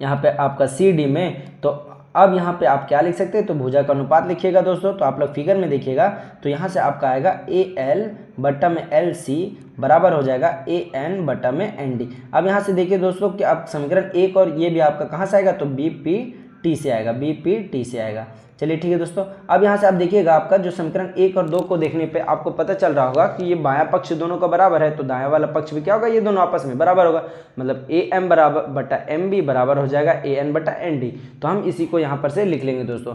यहाँ पे आपका CD में। तो अब यहाँ पे आप क्या लिख सकते हैं, तो भुजा का अनुपात लिखिएगा दोस्तों, तो आप लोग फिगर में देखिएगा, तो यहाँ से आपका आएगा AL बटा में LC बराबर हो जाएगा AN बटा में ND। अब यहाँ से देखिए दोस्तों कि आप समीकरण 1 और ये भी आपका कहाँ से आएगा, तो BPT से आएगा, BPT से आएगा। चलिए ठीक है दोस्तों, अब यहाँ से आप देखिएगा, आपका जो समीकरण 1 और 2 को देखने पे आपको पता चल रहा होगा कि ये बायां पक्ष दोनों का बराबर है, तो दायां वाला पक्ष भी क्या होगा, ये दोनों आपस में बराबर होगा, मतलब AM बराबर बटा MB बराबर हो जाएगा AN बटा ND। तो हम इसी को यहाँ पर से लिख लेंगे दोस्तों।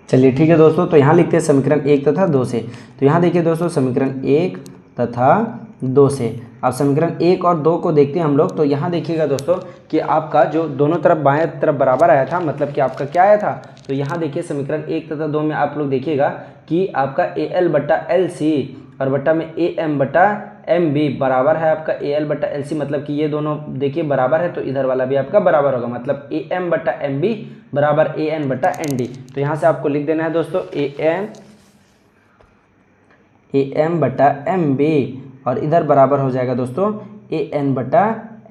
चलिए ठीक है दोस्तों, तो यहाँ लिखते हैं समीकरण 1 तथा 2 से। तो यहाँ देखिए दोस्तों, समीकरण 1 तथा 2 से अब समीकरण 1 और 2 को देखते हैं हम लोग। तो यहाँ देखिएगा दोस्तों कि आपका जो दोनों तरफ बाएं तरफ बराबर आया था, मतलब कि आपका क्या आया था, तो यहाँ देखिए समीकरण 1 तथा 2 में आप लोग देखिएगा कि आपका AL बटा LC और बटा में AM बटा MB बराबर है आपका AL बटा LC, मतलब कि ये दोनों देखिए बराबर है, तो इधर वाला भी आपका बराबर होगा, मतलब AM बटा MB बराबर AN बटा ND। तो यहाँ से आपको लिख देना है दोस्तों AM बटा MB, और इधर बराबर हो जाएगा दोस्तों AN बटा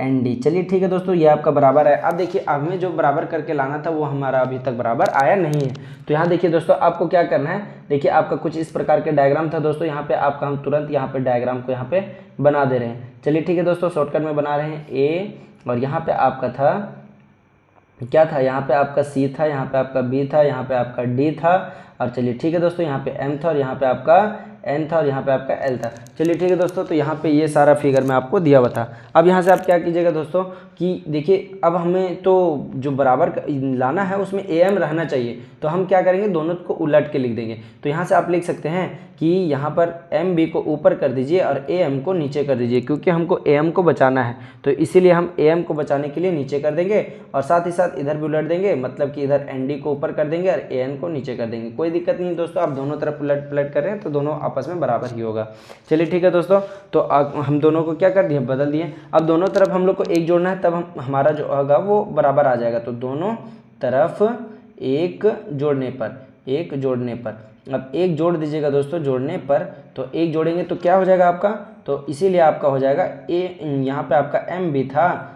ND। चलिए ठीक है दोस्तों, ये आपका बराबर है। अब देखिए, अब हमें जो बराबर करके लाना था वो हमारा अभी तक बराबर आया नहीं है। तो यहाँ देखिए दोस्तों, आपको क्या करना है, देखिए आपका कुछ इस प्रकार के डायग्राम था दोस्तों, यहाँ पे आपका हम तुरंत यहाँ पे डायग्राम को यहाँ पे बना दे रहे हैं। चलिए ठीक है दोस्तों, शॉर्टकट में बना रहे हैं A, और यहाँ पे आपका था क्या था, यहाँ पे आपका C था, यहाँ पे आपका B था, यहाँ पे आपका D था, और चलिए ठीक है दोस्तों, यहाँ पे M था, और यहाँ पे आपका N था, और यहाँ पे आपका L था। चलिए ठीक है दोस्तों, तो यहाँ पे ये सारा फिगर में आपको दिया हुआ था। अब यहाँ से आप क्या कीजिएगा दोस्तों कि देखिए, अब हमें तो जो बराबर लाना है उसमें AM रहना चाहिए, तो हम क्या करेंगे, दोनों को उलट के लिख देंगे। तो यहाँ से आप लिख सकते हैं कि यहाँ पर MB को ऊपर कर दीजिए और AM को नीचे कर दीजिए, क्योंकि हमको AM को बचाना है, तो इसीलिए हम AM को बचाने के लिए नीचे कर देंगे, और साथ ही साथ इधर भी उलट देंगे, मतलब कि इधर ND को ऊपर कर देंगे और AN को नीचे कर देंगे। कोई दिक्कत नहीं दोस्तों, आप दोनों तरफ उलट पलट कर रहे हैं तो दोनों आपस में बराबर ही होगा। चलिए ठीक है दोस्तों, तो हम दोनों को क्या कर दिए, बदल दिए। अब दोनों तरफ हम लोग को 1 जोड़ना है, तब हमारा जो होगा वो बराबर आ जाएगा। तो दोनों तरफ एक जोड़ने पर, एक जोड़ने पर। अब एक जोड़ दीजिएगा दोस्तों जोड़ने पर, तो एक जोड़ेंगे तो क्या हो जाएगा आपका, तो इसीलिए आपका हो जाएगा ए, यहाँ पे आपका एम भी था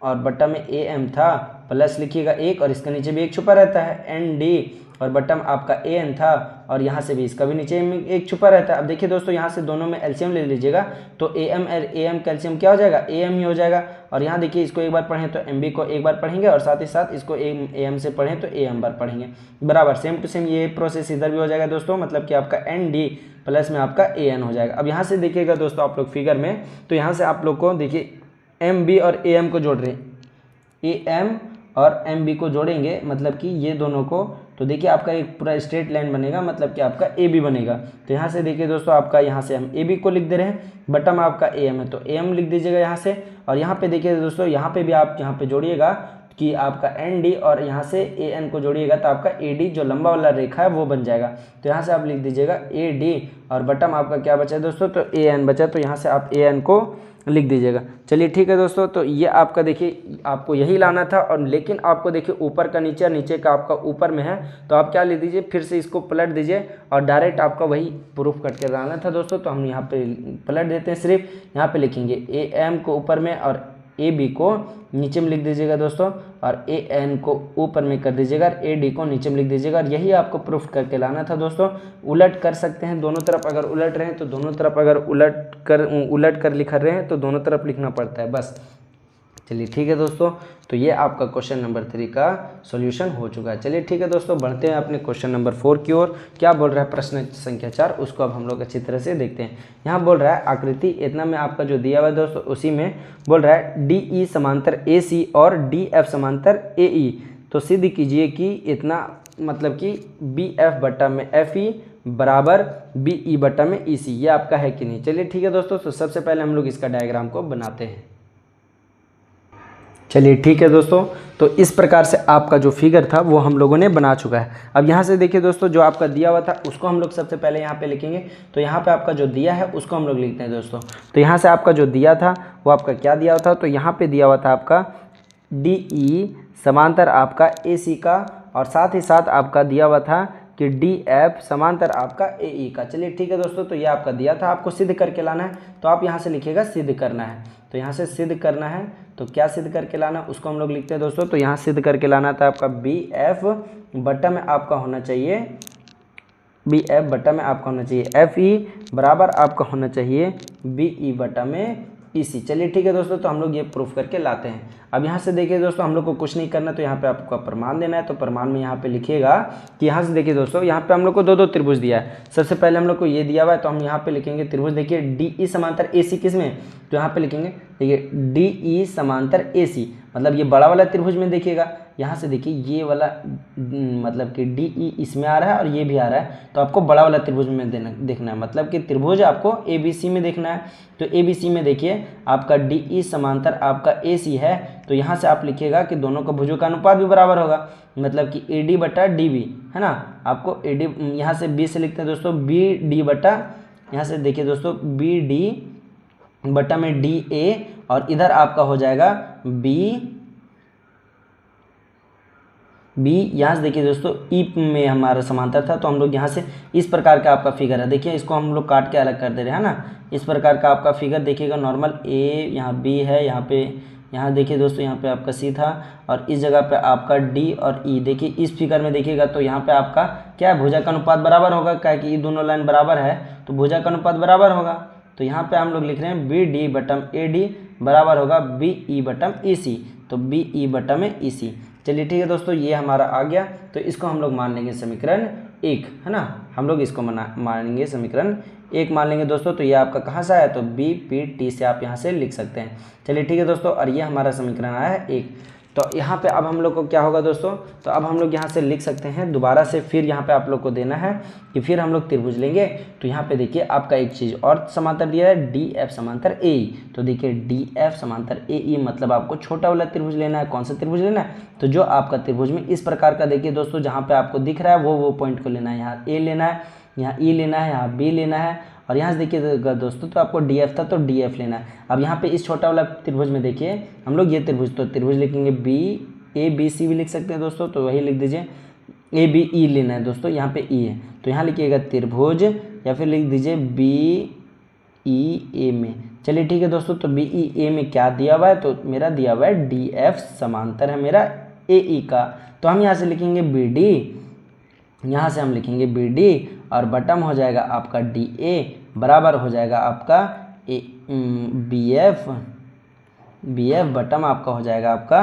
और बट्टा में ए एम था, प्लस लिखिएगा एक और इसके नीचे भी एक छुपा रहता है एन डी, और बटम आपका ए एन था और यहाँ से भी इसका भी नीचे में एक छुपा रहता है। अब देखिए दोस्तों यहाँ से दोनों में एलसीएम ले लीजिएगा तो ए एम का एलसीएम क्या हो जाएगा, ए एम ही हो जाएगा। और यहाँ देखिए इसको एक बार पढ़ें तो एम बी को एक बार पढ़ेंगे और साथ ही साथ इसको ए एम से पढ़ें तो ए एम बार पढ़ेंगे, बराबर सेम टू सेम ये प्रोसेस इधर भी हो जाएगा दोस्तों, मतलब कि आपका एन डी प्लस में आपका ए एन हो जाएगा। अब यहाँ से देखिएगा दोस्तों आप लोग फिगर में, तो यहाँ से आप लोग को देखिए एम बी और ए एम को जोड़ रहे हैं, ए एम और एम बी को जोड़ेंगे मतलब कि ये दोनों को, तो देखिए आपका एक पूरा स्ट्रेट लाइन बनेगा, मतलब कि आपका ए बी बनेगा। तो यहाँ से देखिए दोस्तों आपका यहाँ से हम ए बी को लिख दे रहे हैं, बटम आपका ए एम है तो ए एम लिख दीजिएगा यहाँ से। और यहाँ पे देखिए दोस्तों यहाँ पे भी आप यहाँ पे जोड़िएगा कि आपका एन डी और यहाँ से ए एन को जोड़िएगा तो आपका ए डी जो लंबा वाला रेखा है वो बन जाएगा। तो यहाँ से आप लिख दीजिएगा ए डी और बटम आपका क्या बचा दोस्तों, तो ए एन बचा, तो यहाँ से आप ए एन को लिख दीजिएगा। चलिए ठीक है दोस्तों, तो ये आपका देखिए आपको यही लाना था, और लेकिन आपको देखिए ऊपर का नीचे, नीचे का आपका ऊपर में है, तो आप क्या ले दीजिए फिर से इसको पलट दीजिए और डायरेक्ट आपका वही प्रूफ कट के लाना था दोस्तों। तो हम यहाँ पे पलट देते हैं, सिर्फ यहाँ पे लिखेंगे ए एम को ऊपर में और ए बी को नीचे में लिख दीजिएगा दोस्तों, और ए एन को ऊपर में कर दीजिएगा, ए डी को नीचे में लिख दीजिएगा। और यही आपको प्रूफ करके लाना था दोस्तों। उलट कर सकते हैं दोनों तरफ, अगर उलट रहे हैं तो दोनों तरफ, अगर उलट कर लिख रहे हैं तो दोनों तरफ लिखना पड़ता है बस। चलिए ठीक है दोस्तों, तो ये आपका क्वेश्चन नंबर 3 का सॉल्यूशन हो चुका है। चलिए ठीक है दोस्तों, बढ़ते हैं अपने क्वेश्चन नंबर 4 की ओर। क्या बोल रहा है प्रश्न संख्या 4, उसको अब हम लोग अच्छी तरह से देखते हैं। यहाँ बोल रहा है आकृति इतना में आपका जो दिया हुआ है दोस्तों, उसी में बोल रहा है डी ई समांतर ए सी और डी एफ समांतर ए ई। तो सिद्ध कीजिए कि इतना मतलब कि बी एफ बट्टा में एफ ई बराबर बी ई बट्टा में ई सी, ये आपका है कि नहीं। चलिए ठीक है दोस्तों, तो सबसे पहले हम लोग इसका डायग्राम को बनाते हैं। चलिए ठीक है दोस्तों, तो इस प्रकार से आपका जो फिगर था वो हम लोगों ने बना चुका है। अब यहाँ से देखिए दोस्तों जो आपका दिया हुआ था उसको हम लोग सबसे पहले यहाँ पे लिखेंगे। तो यहाँ पे आपका जो दिया है उसको हम लोग लिखते हैं दोस्तों। तो यहाँ से आपका जो दिया था वो आपका क्या दिया हुआ था, तो यहाँ पे दिया हुआ था आपका डी ई समांतर आपका ए सी का, और साथ ही साथ आपका दिया हुआ था कि डी एफ समांतर आपका ए ई का। चलिए ठीक है दोस्तों, तो ये आपका दिया था, आपको सिद्ध करके लाना है। तो आप यहाँ से लिखिएगा सिद्ध करना है, तो यहाँ से सिद्ध करना है, तो क्या सिद्ध करके लाना उसको हम लोग लिखते हैं दोस्तों। तो यहाँ सिद्ध करके लाना था आपका बी एफ बट्टा में आपका होना चाहिए, बी एफ बट्टा में आपका होना चाहिए एफ ई बराबर आपका होना चाहिए बी ई बट्टा में ई सी। चलिए ठीक है दोस्तों, तो हम लोग ये प्रूफ करके लाते हैं। अब यहाँ से देखिए दोस्तों हम लोग को कुछ नहीं करना, तो यहाँ पे आपको प्रमाण देना है। तो प्रमाण में यहाँ पे लिखिएगा कि यहाँ से देखिए दोस्तों यहाँ पे हम लोग को दो त्रिभुज दिया है। सबसे पहले हम लोग को ये दिया हुआ है, तो हम यहाँ पे लिखेंगे त्रिभुज, देखिए डी ई समांतर ए सी, किस में, तो यहाँ पे लिखेंगे देखिए डी ई समांतर ए सी, मतलब ये बड़ा वाला त्रिभुज में देखिएगा। यहाँ से देखिए ये वाला मतलब कि डी ई इसमें आ रहा है और ये भी आ रहा है, तो आपको बड़ा वाला त्रिभुज में देखना है, मतलब कि त्रिभुज आपको ए बी सी में देखना है। तो ए बी सी में देखिए आपका डी ई समांतर आपका ए सी है, तो यहाँ से आप लिखिएगा कि दोनों का भुजों का अनुपात भी बराबर होगा, मतलब कि ए डी बटा डी बी है ना। आपको ए डी यहाँ से बी से लिखते हैं दोस्तों बी डी बटा, यहाँ से देखिए दोस्तों बी डी बटा में डी ए, और इधर आपका हो जाएगा बी यहाँ से देखिए दोस्तों ई में हमारा समांतर था, तो हम लोग यहाँ से इस प्रकार का आपका फिगर है। देखिए इसको हम लोग काट के अलग कर दे रहे हैं ना, इस प्रकार का आपका फिगर देखिएगा। नॉर्मल ए यहाँ बी है, यहाँ पे यहाँ देखिए दोस्तों यहाँ पे आपका सी था, और इस जगह पे आपका डी और ई। देखिए इस फिगर में देखिएगा तो यहाँ पे आपका क्या है, भुजा का अनुपात बराबर होगा, क्या कि ये दोनों लाइन बराबर है तो भुजा का अनुपात बराबर होगा। तो यहाँ पे हम लोग लिख रहे हैं बी डी बटम ए डी बराबर होगा बी ई बटम ई सी, तो बी ई बटम में ई सी। चलिए ठीक है दोस्तों, ये हमारा आ गया, तो इसको हम लोग मान लेंगे समीकरण 1 है ना, हम लोग इसको मानेंगे समीकरण 1 मान लेंगे दोस्तों। तो ये आपका कहाँ से आया, तो बी पी टी से आप यहाँ से लिख सकते हैं। चलिए ठीक है दोस्तों, और ये हमारा समीकरण आया है 1। तो यहाँ पे अब हम लोग को क्या होगा दोस्तों, तो अब हम लोग यहाँ से लिख सकते हैं दोबारा से, फिर यहाँ पे आप लोग को देना है कि फिर हम लोग त्रिभुज लेंगे। तो यहाँ पे देखिए आपका एक चीज़ और समांतर दिया है डी एफ समांतर ए ई। तो देखिए डी एफ समांतर ए ई मतलब आपको छोटा वाला त्रिभुज लेना है। कौन सा त्रिभुज लेना है, तो जो आपका त्रिभुज में इस प्रकार का देखिए दोस्तों, जहाँ पे आपको दिख रहा है वो पॉइंट को लेना है। यहाँ ए लेना है, यहाँ ई लेना है, यहाँ बी लेना है, और यहाँ से देखिए दोस्तों तो आपको डी एफ था तो डी एफ लेना है। अब यहाँ पे इस छोटा वाला त्रिभुज में देखिए हम लोग ये त्रिभुज, तो त्रिभुज लिखेंगे बी ए बी सी भी लिख सकते हैं दोस्तों, तो वही लिख दीजिए। ए बी ई लेना है दोस्तों, यहाँ पे ई है तो यहाँ लिखिएगा त्रिभुज, या फिर लिख दीजिए बी ई ए में। चलिए ठीक है दोस्तों, तो बी ई ए में क्या दिया हुआ है, तो मेरा दिया हुआ है डी एफ समांतर है मेरा ए ई का। तो हम यहाँ से लिखेंगे बी डी, यहाँ से हम लिखेंगे बी डी, और बटम हो जाएगा आपका डी ए, बराबर हो जाएगा आपका A B F, B F बटम आपका हो जाएगा आपका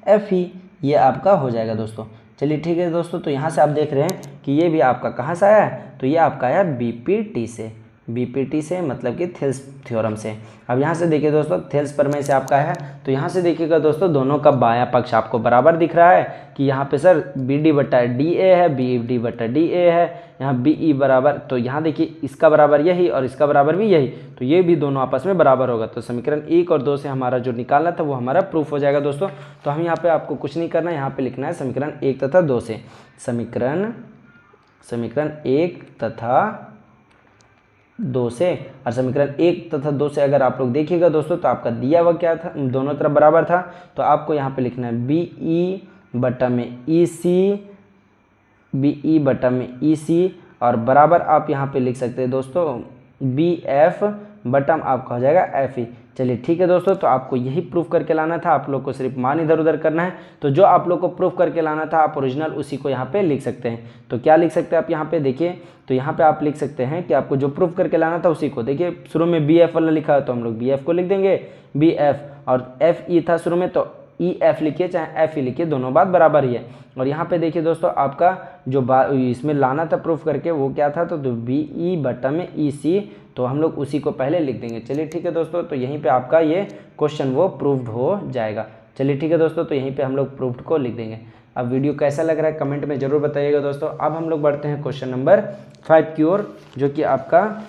एफ ई। ये आपका हो जाएगा दोस्तों। चलिए ठीक है दोस्तों, तो यहाँ से आप देख रहे हैं कि ये भी आपका कहाँ से आया है, तो ये आपका आया बीपीटी से, बीपीटी से मतलब कि थेल्स थ्योरम से। अब यहाँ से देखिए दोस्तों, थेल्स प्रमेय से आपका है, तो यहाँ से देखिएगा दोस्तों दोनों का बायां पक्ष आपको बराबर दिख रहा है कि यहाँ पे सर बी डी बटा डी ए है, बी डी बटा डी ए है, यहाँ बी ई बराबर, तो यहाँ देखिए इसका बराबर यही और इसका बराबर भी यही, तो ये भी दोनों आपस में बराबर होगा। तो समीकरण 1 और 2 से हमारा जो निकालना था वो हमारा प्रूफ हो जाएगा दोस्तों। तो हम यहाँ पे आपको कुछ नहीं करना है, यहाँ पे लिखना है समीकरण 1 तथा 2 से, समीकरण 1 तथा 2 से। और समीकरण 1 तथा 2 से अगर आप लोग देखिएगा दोस्तों, तो आपका दिया हुआ क्या था, दोनों तरफ बराबर था, तो आपको यहाँ पे लिखना है बी ई बटा में ई सी, बी ई बटा में ई सी, और बराबर आप यहाँ पे लिख सकते हैं दोस्तों बी एफ बटम आपका हो जाएगा एफ ई। चलिए ठीक है दोस्तों, तो आपको यही प्रूफ करके लाना था, आप लोग को सिर्फ मान इधर उधर करना है। तो जो आप लोग को प्रूफ करके लाना था आप ओरिजिनल उसी को यहाँ पे लिख सकते हैं। तो क्या लिख सकते हैं आप यहाँ पे देखिए, तो यहाँ पे आप लिख सकते हैं कि आपको जो प्रूफ करके लाना था उसी को, देखिए शुरू में बी एफ वाला लिखा है तो हम लोग बी एफ को लिख देंगे, बी एफ, और एफ ई था शुरू में तो ई एफ लिखिए चाहे एफ ई लिखिए, दोनों बात बराबर ही है। और यहाँ पे देखिए दोस्तों आपका जो इसमें लाना था प्रूफ करके वो क्या था, तो बी ई बटा में ई सी, तो हम लोग उसी को पहले लिख देंगे। चलिए ठीक है दोस्तों, तो यहीं पे आपका ये क्वेश्चन वो प्रूव्ड हो जाएगा। चलिए ठीक है दोस्तों, तो यहीं पे हम लोग प्रूव्ड को लिख देंगे। अब वीडियो कैसा लग रहा है कमेंट में जरूर बताइएगा दोस्तों। अब हम लोग बढ़ते हैं क्वेश्चन नंबर 5 की ओर, जो कि आपका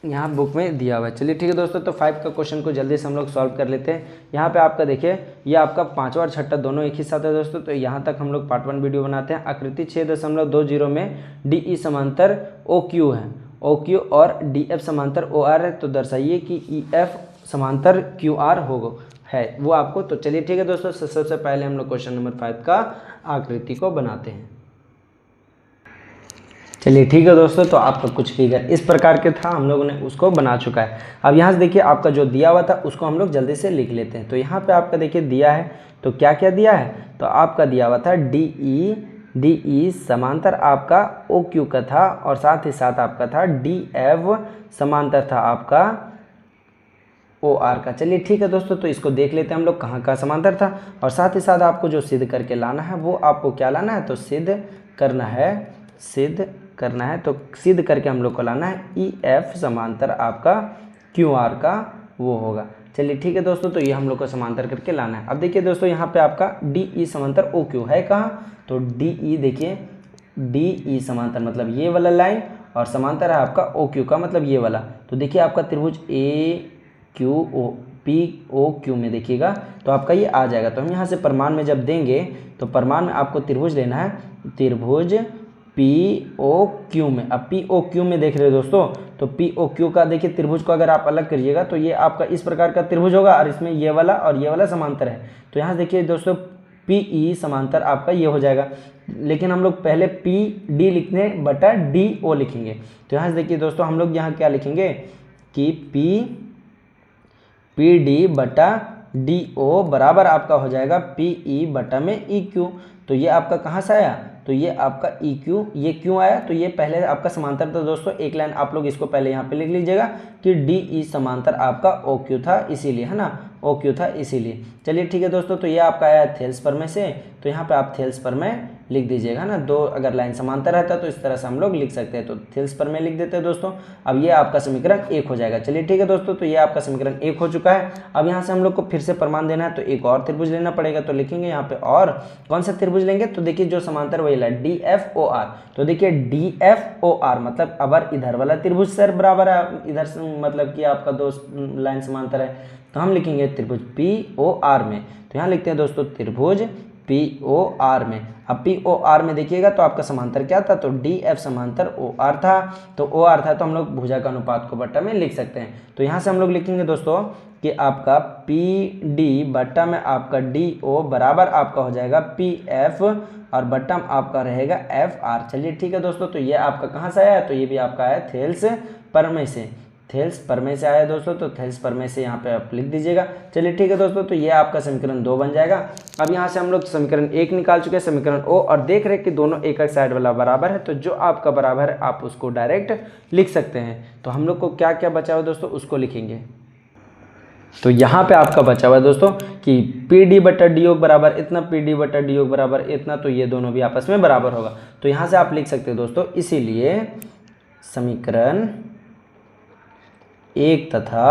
यहाँ बुक में दिया हुआ है। चलिए ठीक है दोस्तों, तो 5 का क्वेश्चन को जल्दी से हम लोग सॉल्व कर लेते हैं। यहाँ पे आपका देखिए ये आपका 5वां और 6वां दोनों एक ही साथ है दोस्तों। तो यहाँ तक हम लोग पार्ट 1 वीडियो बनाते हैं। आकृति 6.20 में डी ई समांतर ओ क्यू है, ओ क्यू और डी एफ समांतर ओ आर है, तो दर्शाइए कि ई एफ समांतर क्यू आर होगा है वो आपको। तो चलिए ठीक है दोस्तों, सबसे पहले हम लोग क्वेश्चन नंबर 5 का आकृति को बनाते हैं। चलिए ठीक है दोस्तों, तो आपका कुछ फिगर इस प्रकार के था, हम लोगों ने उसको बना चुका है। अब यहाँ से देखिए आपका जो दिया हुआ था उसको हम लोग जल्दी से लिख लेते हैं। तो यहाँ पे आपका देखिए दिया है, तो क्या क्या दिया है, तो आपका दिया हुआ था डी ई समांतर आपका ओ क्यू का था, और साथ ही साथ आपका था डी एफ समांतर था आपका ओ आर का। चलिए ठीक है दोस्तों, तो इसको देख लेते हैं हम लोग कहाँ का समांतर था, और साथ ही साथ आपको जो सिद्ध करके लाना है वो आपको क्या लाना है, तो सिद्ध करना है, तो सिद्ध करके हम लोग को लाना है ई एफ समांतर आपका क्यू आर का वो होगा। चलिए ठीक है दोस्तों, तो ये हम लोग को समांतर करके लाना है। अब देखिए दोस्तों यहाँ पे आपका डी ई समांतर ओ क्यू है कहाँ, तो डी ई देखिए डी ई समांतर मतलब ये वाला लाइन, और समांतर है आपका ओ क्यू का मतलब ये वाला। तो देखिए आपका त्रिभुज A Q O P O Q में देखिएगा तो आपका ये आ जाएगा। तो हम यहाँ से प्रमाण में जब देंगे तो प्रमाण में आपको त्रिभुज लेना है, त्रिभुज पी ओ क्यू में। अब पी ओ क्यू में देख रहे हो दोस्तों, तो पी ओ क्यू का देखिए त्रिभुज को अगर आप अलग करिएगा तो ये आपका इस प्रकार का त्रिभुज होगा, और इसमें ये वाला और ये वाला समांतर है। तो यहाँ देखिए दोस्तों पी ई समांतर आपका ये हो जाएगा, लेकिन हम लोग पहले पी डी लिखने बटा डी ओ लिखेंगे। तो यहाँ से देखिए दोस्तों हम लोग यहाँ क्या लिखेंगे कि पी डी बटा डी ओ बराबर आपका हो जाएगा पी ई बटा में ई क्यू। तो ये आपका कहाँ से आया, तो ये आपका ई क्यू, ये क्यों आया, तो ये पहले आपका समांतर था दोस्तों। एक लाइन आप लोग इसको पहले यहाँ पे लिख लीजिएगा कि डी ई समांतर आपका ओ क्यू था इसीलिए, है ना, ओ क्यू था इसीलिए। चलिए ठीक है दोस्तों, तो ये आपका आया थेल्स प्रमेय से, तो यहाँ पे आप थेल्स प्रमेय लिख दीजिएगा ना, दो अगर लाइन समांतर रहता तो इस तरह से हम लोग लिख सकते हैं, तो थेल्स प्रमेय लिख देते हैं दोस्तों। अब ये आपका समीकरण 1 हो जाएगा। चलिए ठीक है दोस्तों, तो ये आपका समीकरण 1 हो चुका है। अब यहाँ से हम लोग को फिर से प्रमाण देना है, तो एक और त्रिभुज लेना पड़ेगा। तो लिखेंगे यहाँ पे, और कौन सा त्रिभुज लेंगे, तो देखिए जो समांतर वही ला डी एफ ओ आर। तो देखिए डी एफ ओ आर मतलब अबर इधर वाला त्रिभुज सर बराबर है इधर से, मतलब कि आपका दो लाइन समांतर है, तो हम लिखेंगे त्रिभुज पी ओ आर में। तो यहाँ लिखते हैं दोस्तों त्रिभुज POR में। अब POR में देखिएगा तो आपका समांतर क्या था, तो DF समांतर OR था, तो OR था तो हम लोग भुजा का अनुपात को बट्टा में लिख सकते हैं। तो यहाँ से हम लोग लिखेंगे दोस्तों कि आपका PD बट्टा में आपका DO बराबर आपका हो जाएगा PF और बट्टा में आपका रहेगा FR। चलिए ठीक है दोस्तों, तो ये आपका कहाँ से आया है, तो ये भी आपका आया थेल्स प्रमेय से, थेल्स प्रमेय से आया दोस्तों, तो थेल्स प्रमेय से यहाँ पे आप लिख दीजिएगा। चलिए ठीक है दोस्तों, तो ये आपका समीकरण 2 बन जाएगा। अब यहाँ से हम लोग समीकरण 1 निकाल चुके हैं, समीकरण O, और देख रहे हैं कि दोनों एक एक साइड वाला बराबर है, तो जो आपका बराबर है आप उसको डायरेक्ट लिख सकते हैं। तो हम लोग को क्या क्या बचा हुआ दोस्तों उसको लिखेंगे। तो यहाँ पे आपका बचा हुआ है दोस्तों कि PD बटा डी योग बराबर इतना, PD बटा डी योग बराबर इतना, तो ये दोनों भी आपस में बराबर होगा। तो यहाँ से आप लिख सकते हो दोस्तों, इसीलिए समीकरण 1 तथा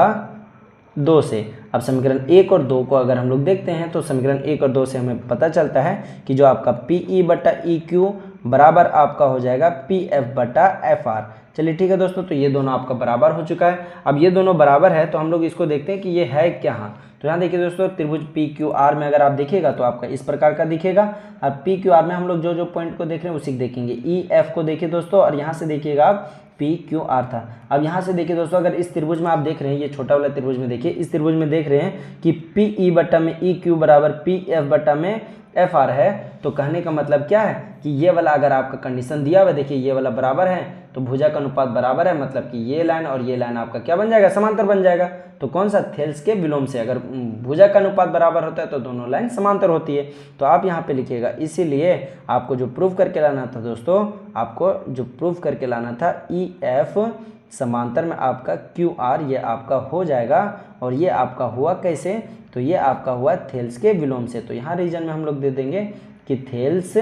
2 से, अब समीकरण 1 और 2 को अगर हम लोग देखते हैं तो समीकरण 1 और 2 से हमें पता चलता है कि जो आपका PE बटा EQ बराबर आपका हो जाएगा PF बटा FR। चलिए ठीक है दोस्तों, तो ये दोनों आपका बराबर हो चुका है। अब ये दोनों बराबर है तो हम लोग इसको देखते हैं कि ये है क्या। तो यहाँ देखिए दोस्तों, त्रिभुज PQR में अगर आप देखिएगा तो आपका इस प्रकार का दिखेगा। अब PQR में हम लोग जो जो पॉइंट को देख रहे हैं उसी को देखेंगे। EF को देखिए दोस्तों, और यहाँ से देखिएगा आप PQR था। अब यहाँ से देखिए दोस्तों, अगर इस त्रिभुज में आप देख रहे हैं, ये छोटा वाला त्रिभुज में देखिए, इस त्रिभुज में देख रहे हैं कि PE बटा में EQ बराबर PF बटा में FR है, तो कहने का मतलब क्या है कि ये वाला अगर आपका कंडीशन दिया हुआ है, देखिए ये वाला बराबर है तो भुजा का अनुपात बराबर है, मतलब कि ये लाइन और ये लाइन आपका क्या बन जाएगा, समांतर बन जाएगा। तो कौन सा, थेल्स के विलोम से अगर भुजा का अनुपात बराबर होता है तो दोनों लाइन समांतर होती है। तो आप यहाँ पे लिखिएगा, इसीलिए आपको जो प्रूफ करके लाना था दोस्तों, आपको जो प्रूफ करके लाना था EF समांतर में आपका QR, ये आपका हो जाएगा। और ये आपका हुआ कैसे, तो ये आपका हुआ थेल्स के विलोम से। तो यहाँ रीजन में हम लोग दे देंगे कि थेल्स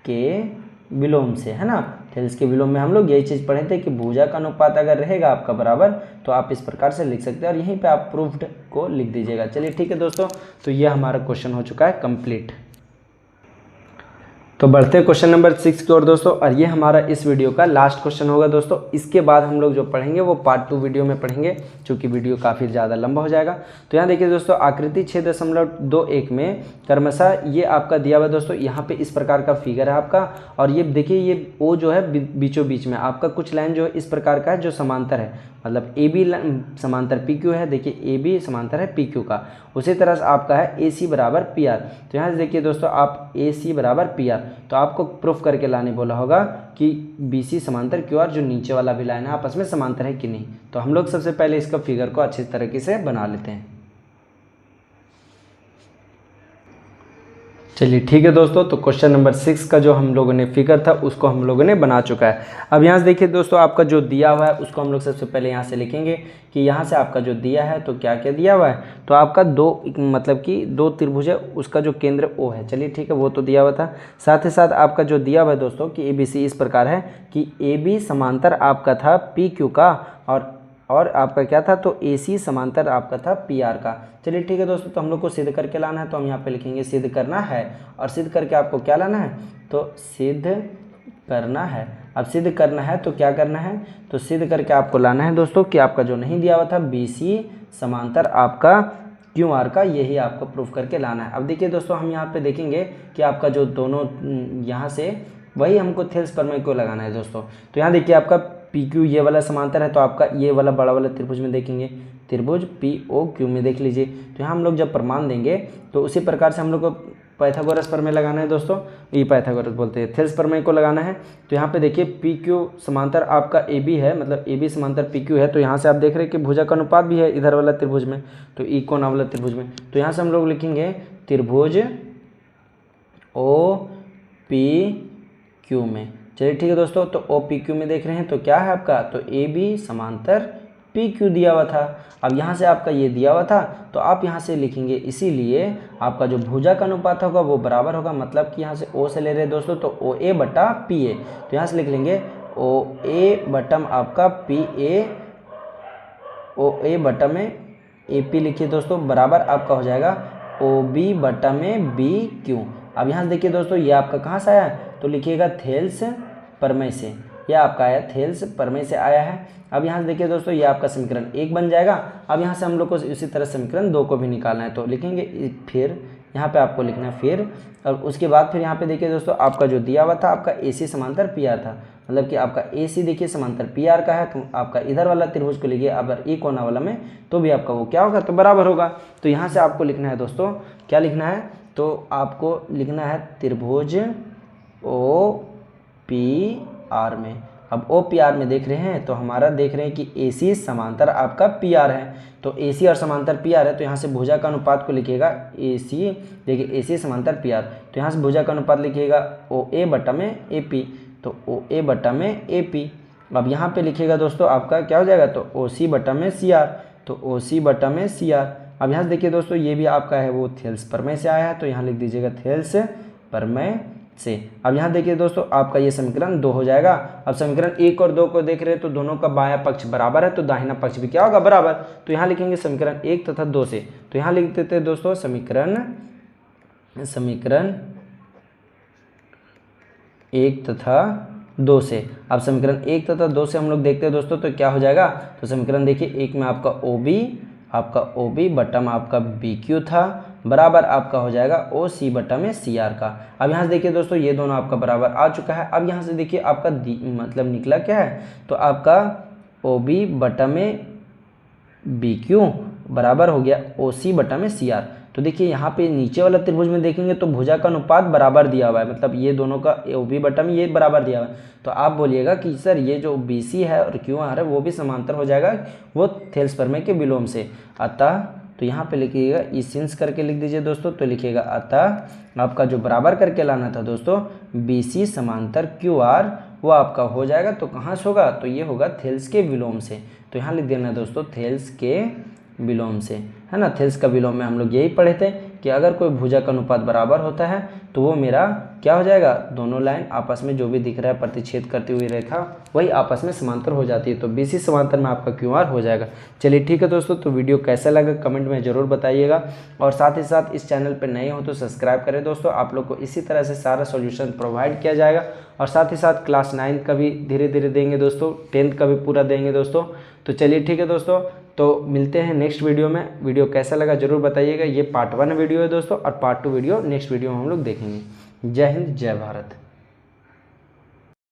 के विलोम से, है ना। थेल्स के विलोम में हम लोग यही चीज़ पढ़े थे कि भुजा का अनुपात अगर रहेगा आपका बराबर तो आप इस प्रकार से लिख सकते हैं, और यहीं पे आप प्रूफ्ड को लिख दीजिएगा। चलिए ठीक है दोस्तों, तो ये हमारा क्वेश्चन हो चुका है कंप्लीट। तो बढ़ते हैं क्वेश्चन नंबर 6 की ओर दोस्तों, और ये हमारा इस वीडियो का लास्ट क्वेश्चन होगा दोस्तों। इसके बाद हम लोग जो पढ़ेंगे वो पार्ट 2 वीडियो में पढ़ेंगे, क्योंकि वीडियो काफ़ी ज़्यादा लंबा हो जाएगा। तो यहाँ देखिए दोस्तों, आकृति 6.21 में क्रमशः ये आपका दिया हुआ है दोस्तों, यहाँ पे इस प्रकार का फिगर है आपका, और ये देखिए ये O जो है बीचों बीच में आपका कुछ लाइन जो है इस प्रकार का है जो समांतर है, मतलब AB समांतर PQ है, देखिए AB समांतर है PQ का। उसी तरह से आपका है AC बराबर PR। तो यहाँ से देखिए दोस्तों, आप AC बराबर PR, तो आपको प्रूफ करके लाने बोला होगा कि BC समांतर QR, जो नीचे वाला भी लाइन है आपस में समांतर है कि नहीं। तो हम लोग सबसे पहले इसका फिगर को अच्छी तरीके से बना लेते हैं। चलिए ठीक है दोस्तों, तो क्वेश्चन नंबर 6 का जो हम लोगों ने फिगर था उसको हम लोगों ने बना चुका है। अब यहाँ से देखिए दोस्तों, आपका जो दिया हुआ है उसको हम लोग सबसे पहले यहाँ से लिखेंगे कि यहाँ से आपका जो दिया है तो क्या क्या दिया हुआ है, तो आपका मतलब कि 2 त्रिभुज है, उसका जो केंद्र O है। चलिए ठीक है, वो तो दिया हुआ था। साथ ही साथ आपका जो दिया हुआ है दोस्तों कि ABC इस प्रकार है कि AB समांतर आपका था PQ का, और आपका क्या था, तो AC समांतर आपका था PR का। चलिए ठीक है दोस्तों, तो हम लोग को सिद्ध करके लाना है, तो हम यहाँ पे लिखेंगे सिद्ध करना है, और सिद्ध करके आपको क्या लाना है, तो सिद्ध करना है। अब सिद्ध करना है तो क्या करना है, तो सिद्ध करके आपको लाना है दोस्तों कि आपका जो नहीं दिया हुआ था BC समांतर आपका QR का, यही आपको प्रूफ करके लाना है। अब देखिए दोस्तों, हम यहाँ पे देखेंगे कि आपका जो दोनों यहाँ से वही हमको थेल्स प्रमेय को लगाना है दोस्तों। तो यहाँ देखिए आपका PQ ये वाला समांतर है, तो आपका ये वाला बड़ा वाला त्रिभुज में देखेंगे, त्रिभुज POQ में देख लीजिए। तो यहाँ हम लोग जब प्रमाण देंगे तो उसी प्रकार से हम लोग को पाइथागोरस प्रमेय लगाना है दोस्तों, ये पाइथागोरस बोलते हैं, थेल्स प्रमेय को लगाना है। तो यहाँ पे देखिए PQ समांतर आपका AB है, मतलब AB समांतर PQ है। तो यहाँ से आप देख रहे हैं कि भुजा का अनुपात भी है इधर वाला त्रिभुज में, तो ई कोना वाला त्रिभुज में। तो यहाँ से हम लोग लिखेंगे त्रिभुज OPQ में। चलिए ठीक है दोस्तों, तो OPQ में देख रहे हैं तो क्या है आपका, तो AB समांतर PQ दिया हुआ था। अब यहाँ से आपका ये दिया हुआ था, तो आप यहाँ से लिखेंगे, इसीलिए आपका जो भुजा का अनुपात होगा वो बराबर होगा, मतलब कि यहाँ से O से ले रहे हैं दोस्तों, तो OA बटा PA। तो यहाँ से लिख लेंगे OA बटम आपका PA, OA बटा में AP लिखिए दोस्तों, बराबर आपका हो जाएगा OB बटा में BQ। अब यहाँ से देखिए दोस्तों, ये आपका कहाँ से आया है, तो लिखिएगा थेल्स प्रमेय से, यह आपका आया थेल्स प्रमेय से आया है। अब यहाँ से देखिए दोस्तों, ये आपका समीकरण 1 बन जाएगा। अब यहाँ से हम लोग को इसी तरह समीकरण 2 को भी निकालना है, तो लिखेंगे फिर यहाँ पे आपको लिखना है फिर। और उसके बाद फिर यहाँ पे देखिए दोस्तों आपका जो दिया हुआ था आपका AC समांतर PR था, मतलब कि आपका AC देखिए समांतर PR का है, तो आपका इधर वाला त्रिभुज को लिखिए अगर एक कोना वाला में, तो भी आपका वो क्या होगा, तो बराबर होगा। तो यहाँ से आपको लिखना है दोस्तों, क्या लिखना है, तो आपको लिखना है त्रिभुज OPR में। अब OPR में देख रहे हैं तो हमारा देख रहे हैं कि AC समांतर आपका PR है, तो AC और समांतर PR है, तो यहाँ से भुजा का अनुपात को लिखिएगा AC, देखिए AC समांतर PR, तो यहाँ से भुजा का अनुपात लिखिएगा OA बटा में AP, तो OA बटा में AP। अब यहाँ पे लिखिएगा दोस्तों आपका क्या हो जाएगा, तो OC बटा में CR, तो OC बटा में CR। अब यहाँ से देखिए दोस्तों ये भी आपका है वो थेल्स प्रमेय से आया है, तो यहाँ लिख दीजिएगा थेल्स प्रमेय से। अब यहाँ देखिए दोस्तों आपका ये समीकरण 2 हो जाएगा। अब समीकरण 1 और 2 को देख रहे हैं तो दोनों का बायां पक्ष बराबर है, तो दाहिना पक्ष भी क्या होगा, बराबर। तो यहाँ लिखेंगे समीकरण 1 तथा 2 से, तो यहाँ लिख देते हैं दोस्तों समीकरण 1 तथा 2 से। अब समीकरण 1 तथा 2 से हम लोग देखते हैं दोस्तों, तो क्या हो जाएगा, तो समीकरण देखिए 1 में आपका OB बटा में आपका BQ था, बराबर आपका हो जाएगा OC बटा में CR का। अब यहाँ से देखिए दोस्तों ये दोनों आपका बराबर आ चुका है। अब यहाँ से देखिए आपका मतलब निकला क्या है, तो आपका OB बटा में BQ बराबर हो गया OC बटा में CR। तो देखिए यहाँ पे नीचे वाला त्रिभुज में देखेंगे तो भुजा का अनुपात बराबर दिया हुआ है, मतलब ये दोनों का OB बटा में ये बराबर दिया हुआ है, तो आप बोलिएगा कि सर ये जो BC है और QR है वो भी समांतर हो जाएगा वो थेल्स प्रमेय के विलोम से। अतः तो यहाँ पे लिखिएगा इसिंस करके लिख दीजिए दोस्तों, तो लिखिएगा अतः आपका जो बराबर करके लाना था दोस्तों BC समांतर QR वो आपका हो जाएगा, तो कहाँ से होगा, तो ये होगा थेल्स के विलोम से। तो यहाँ लिख देना दोस्तों थेल्स के विलोम से, है ना। थेल्स का विलोम में हम लोग यही पढ़े थे कि अगर कोई भुजा का अनुपात बराबर होता है तो वो मेरा क्या हो जाएगा, दोनों लाइन आपस में जो भी दिख रहा है प्रतिच्छेद करती हुई रेखा वही आपस में समांतर हो जाती है, तो BC समांतर में आपका QR हो जाएगा। चलिए ठीक है दोस्तों, तो वीडियो कैसा लगा कमेंट में ज़रूर बताइएगा, और साथ ही साथ इस चैनल पर नए हो तो सब्सक्राइब करें दोस्तों। आप लोग को इसी तरह से सारा सोल्यूशन प्रोवाइड किया जाएगा, और साथ ही साथ क्लास 9 का भी धीरे धीरे देंगे दोस्तों, 10th का भी पूरा देंगे दोस्तों। तो चलिए ठीक है दोस्तों, तो मिलते हैं नेक्स्ट वीडियो में। वीडियो कैसा लगा जरूर बताइएगा। ये पार्ट 1 वीडियो है दोस्तों, और पार्ट 2 वीडियो नेक्स्ट वीडियो में हम लोग देखेंगे। जय हिंद, जय भारत।